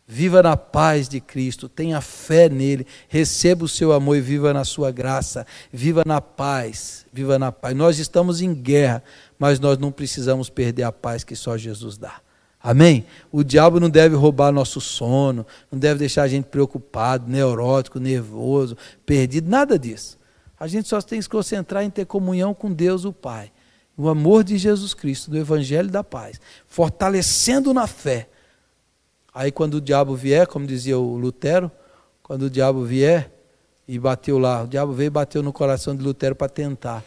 S1: Viva na paz de Cristo, tenha fé nele, receba o seu amor e viva na sua graça, viva na paz, viva na paz. Nós estamos em guerra, mas nós não precisamos perder a paz que só Jesus dá. Amém? O diabo não deve roubar nosso sono, não deve deixar a gente preocupado, neurótico, nervoso, perdido, nada disso. A gente só tem que se concentrar em ter comunhão com Deus o Pai, o amor de Jesus Cristo, do Evangelho da Paz, fortalecendo na fé. Aí quando o diabo vier, como dizia o Lutero, quando o diabo vier e bateu lá, o diabo veio e bateu no coração de Lutero para tentar.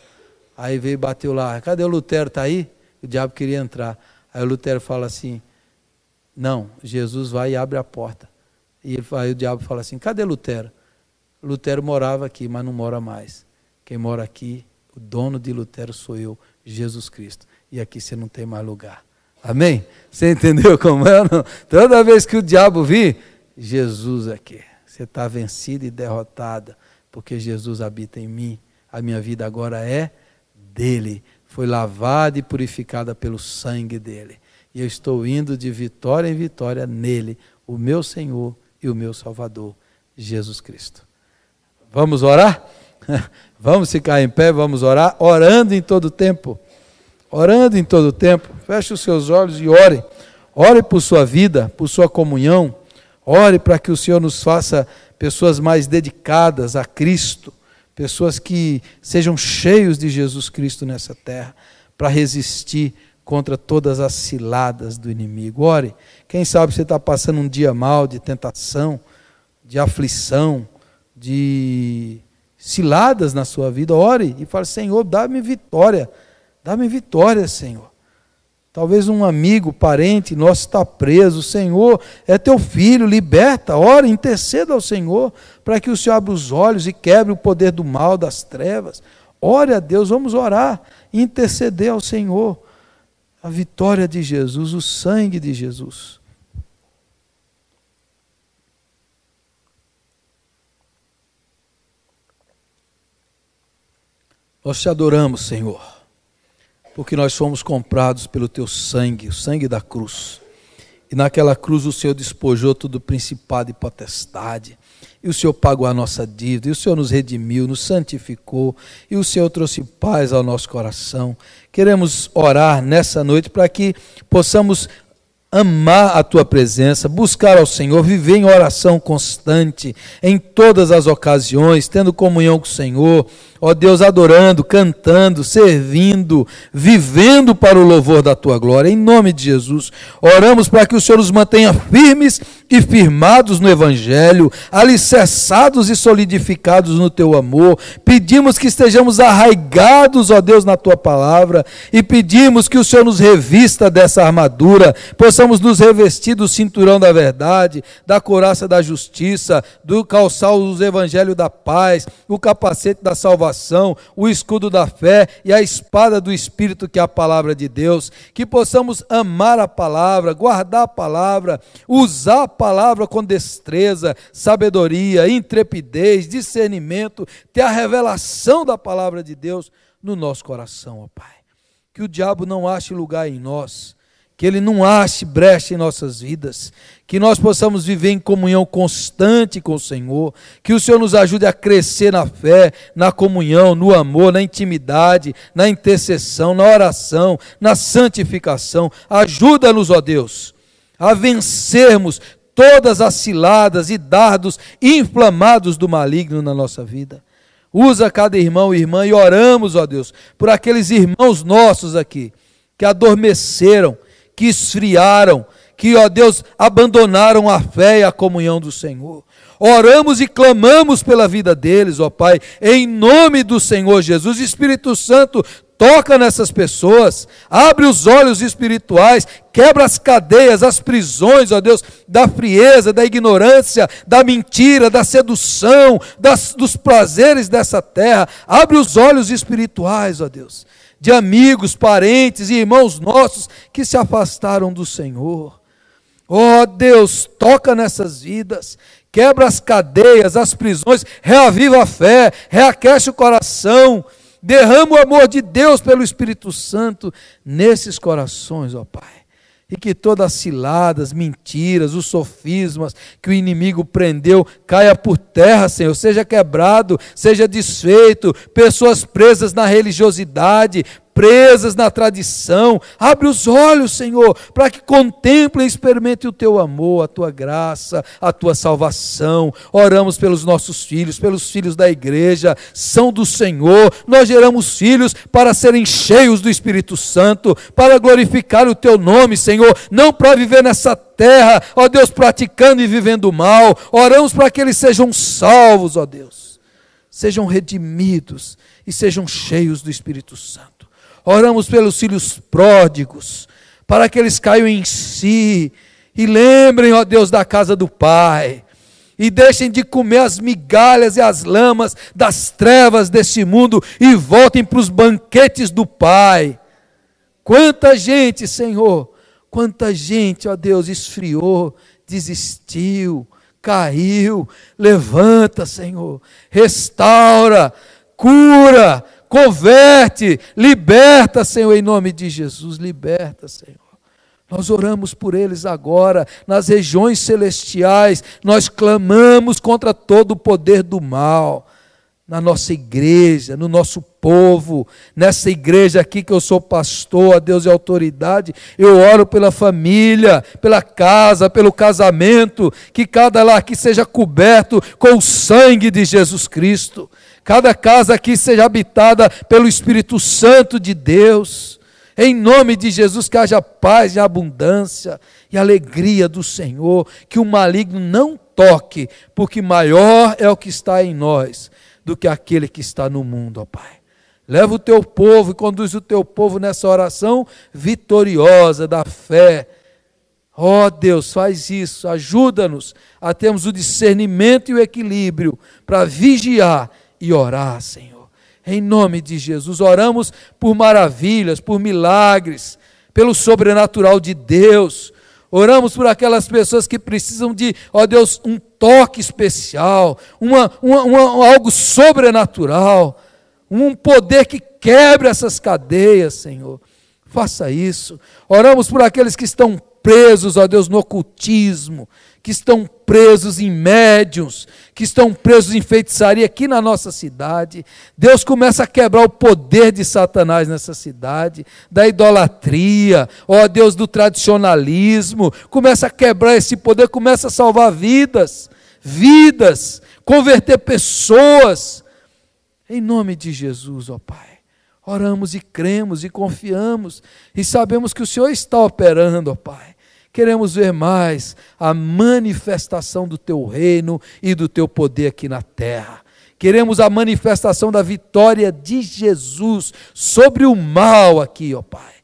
S1: Aí veio e bateu lá, cadê o Lutero, está aí? O diabo queria entrar. Aí o Lutero fala assim, não, Jesus vai e abre a porta. E aí o diabo fala assim, cadê Lutero? Lutero morava aqui, mas não mora mais. Quem mora aqui, o dono de Lutero sou eu, Jesus Cristo. E aqui você não tem mais lugar. Amém? Você entendeu como é? Não? Toda vez que o diabo vir, Jesus aqui. Você está vencida e derrotada, porque Jesus habita em mim. A minha vida agora é dele. Foi lavada e purificada pelo sangue dele. E eu estou indo de vitória em vitória nele, o meu Senhor e o meu Salvador, Jesus Cristo. Vamos orar? Vamos ficar em pé, vamos orar, orando em todo tempo. Orando em todo tempo, feche os seus olhos e ore. Ore por sua vida, por sua comunhão. Ore para que o Senhor nos faça pessoas mais dedicadas a Cristo, pessoas que sejam cheios de Jesus Cristo nessa terra, para resistir contra todas as ciladas do inimigo. Ore. Quem sabe você está passando um dia mal, de tentação, de aflição, de ciladas na sua vida. Ore e fale, Senhor, dá-me vitória. Dá-me vitória, Senhor. Talvez um amigo, parente nosso está preso. Senhor, é teu filho, liberta. Ora, interceda ao Senhor, para que o Senhor abra os olhos e quebre o poder do mal, das trevas. Ore a Deus, vamos orar e interceder ao Senhor. A vitória de Jesus, o sangue de Jesus. Nós te adoramos, Senhor, porque nós fomos comprados pelo teu sangue, o sangue da cruz. E naquela cruz o Senhor despojou todo principado e potestade. E o Senhor pagou a nossa dívida, e o Senhor nos redimiu, nos santificou, e o Senhor trouxe paz ao nosso coração. Queremos orar nessa noite para que possamos amar a tua presença, buscar ao Senhor, viver em oração constante, em todas as ocasiões, tendo comunhão com o Senhor, ó Deus, adorando, cantando, servindo, vivendo para o louvor da tua glória, em nome de Jesus. Oramos para que o Senhor nos mantenha firmes e firmados no Evangelho, alicerçados e solidificados no teu amor. Pedimos que estejamos arraigados, ó Deus, na tua palavra, e pedimos que o Senhor nos revista dessa armadura, possamos possamos nos revestir do cinturão da verdade, da couraça da justiça, do calçar os evangelhos da paz, o capacete da salvação, o escudo da fé e a espada do Espírito, que é a palavra de Deus. Que possamos amar a palavra, guardar a palavra, usar a palavra com destreza, sabedoria, intrepidez, discernimento, ter a revelação da palavra de Deus no nosso coração, ó Pai. Que o diabo não ache lugar em nós, que ele não ache brecha em nossas vidas, que nós possamos viver em comunhão constante com o Senhor, que o Senhor nos ajude a crescer na fé, na comunhão, no amor, na intimidade, na intercessão, na oração, na santificação. Ajuda-nos, ó Deus, a vencermos todas as ciladas e dardos inflamados do maligno na nossa vida. Usa cada irmão e irmã e oramos, ó Deus, por aqueles irmãos nossos aqui, que adormeceram, que esfriaram, que, ó Deus, abandonaram a fé e a comunhão do Senhor. Oramos e clamamos pela vida deles, ó Pai, em nome do Senhor Jesus. Espírito Santo, toca nessas pessoas, abre os olhos espirituais, quebra as cadeias, as prisões, ó Deus, da frieza, da ignorância, da mentira, da sedução, dos prazeres dessa terra. Abre os olhos espirituais, ó Deus, de amigos, parentes e irmãos nossos que se afastaram do Senhor. Ó Deus, toca nessas vidas, quebra as cadeias, as prisões, reaviva a fé, reaquece o coração, derrama o amor de Deus pelo Espírito Santo nesses corações, ó Pai. E que todas as ciladas, mentiras, os sofismas que o inimigo prendeu, caia por terra, Senhor, seja quebrado, seja desfeito, pessoas presas na religiosidade, presas na tradição. Abre os olhos, Senhor, para que contemplem e experimentem o Teu amor, a Tua graça, a Tua salvação. Oramos pelos nossos filhos, pelos filhos da igreja, são do Senhor. Nós geramos filhos para serem cheios do Espírito Santo, para glorificar o Teu nome, Senhor, não para viver nessa terra, ó Deus, praticando e vivendo mal. Oramos para que eles sejam salvos, ó Deus, sejam redimidos e sejam cheios do Espírito Santo. Oramos pelos filhos pródigos, para que eles caiam em si e lembrem, ó Deus, da casa do Pai, e deixem de comer as migalhas e as lamas das trevas desse mundo e voltem para os banquetes do Pai. Quanta gente, Senhor, quanta gente, ó Deus, esfriou, desistiu, caiu. Levanta, Senhor, restaura, cura, converte, liberta, Senhor, em nome de Jesus, liberta, Senhor. Nós oramos por eles agora, nas regiões celestiais, nós clamamos contra todo o poder do mal, na nossa igreja, no nosso povo, nessa igreja aqui que eu sou pastor, a Deus e autoridade, eu oro pela família, pela casa, pelo casamento, que cada lar aqui seja coberto com o sangue de Jesus Cristo. Cada casa aqui seja habitada pelo Espírito Santo de Deus. Em nome de Jesus, que haja paz e abundância e alegria do Senhor. Que o maligno não toque, porque maior é o que está em nós do que aquele que está no mundo, ó Pai. Leva o teu povo e conduz o teu povo nessa oração vitoriosa da fé. Ó Deus, faz isso, ajuda-nos a termos o discernimento e o equilíbrio para vigiar e orar, Senhor. Em nome de Jesus, oramos por maravilhas, por milagres, pelo sobrenatural de Deus. Oramos por aquelas pessoas que precisam de, ó Deus, um toque especial, algo sobrenatural, um poder que quebre essas cadeias, Senhor. Faça isso. Oramos por aqueles que estão presos, ó Deus, no ocultismo, que estão presos em médiuns, que estão presos em feitiçaria aqui na nossa cidade. Deus começa a quebrar o poder de Satanás nessa cidade, da idolatria, ó Deus, do tradicionalismo. Começa a quebrar esse poder, começa a salvar vidas, converter pessoas. Em nome de Jesus, ó Pai. Oramos e cremos e confiamos e sabemos que o Senhor está operando, ó Pai. Queremos ver mais a manifestação do Teu reino e do Teu poder aqui na terra. Queremos a manifestação da vitória de Jesus sobre o mal aqui, ó Pai.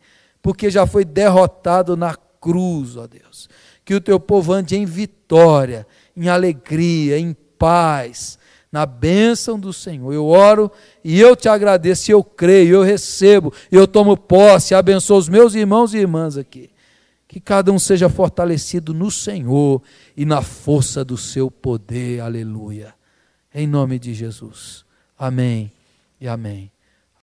S1: Porque já foi derrotado na cruz, ó Deus. Que o teu povo ande em vitória, em alegria, em paz, na bênção do Senhor. Eu oro e eu te agradeço, eu creio, eu recebo, eu tomo posse, abençoo os meus irmãos e irmãs aqui. Que cada um seja fortalecido no Senhor e na força do seu poder, aleluia. Em nome de Jesus. Amém e amém.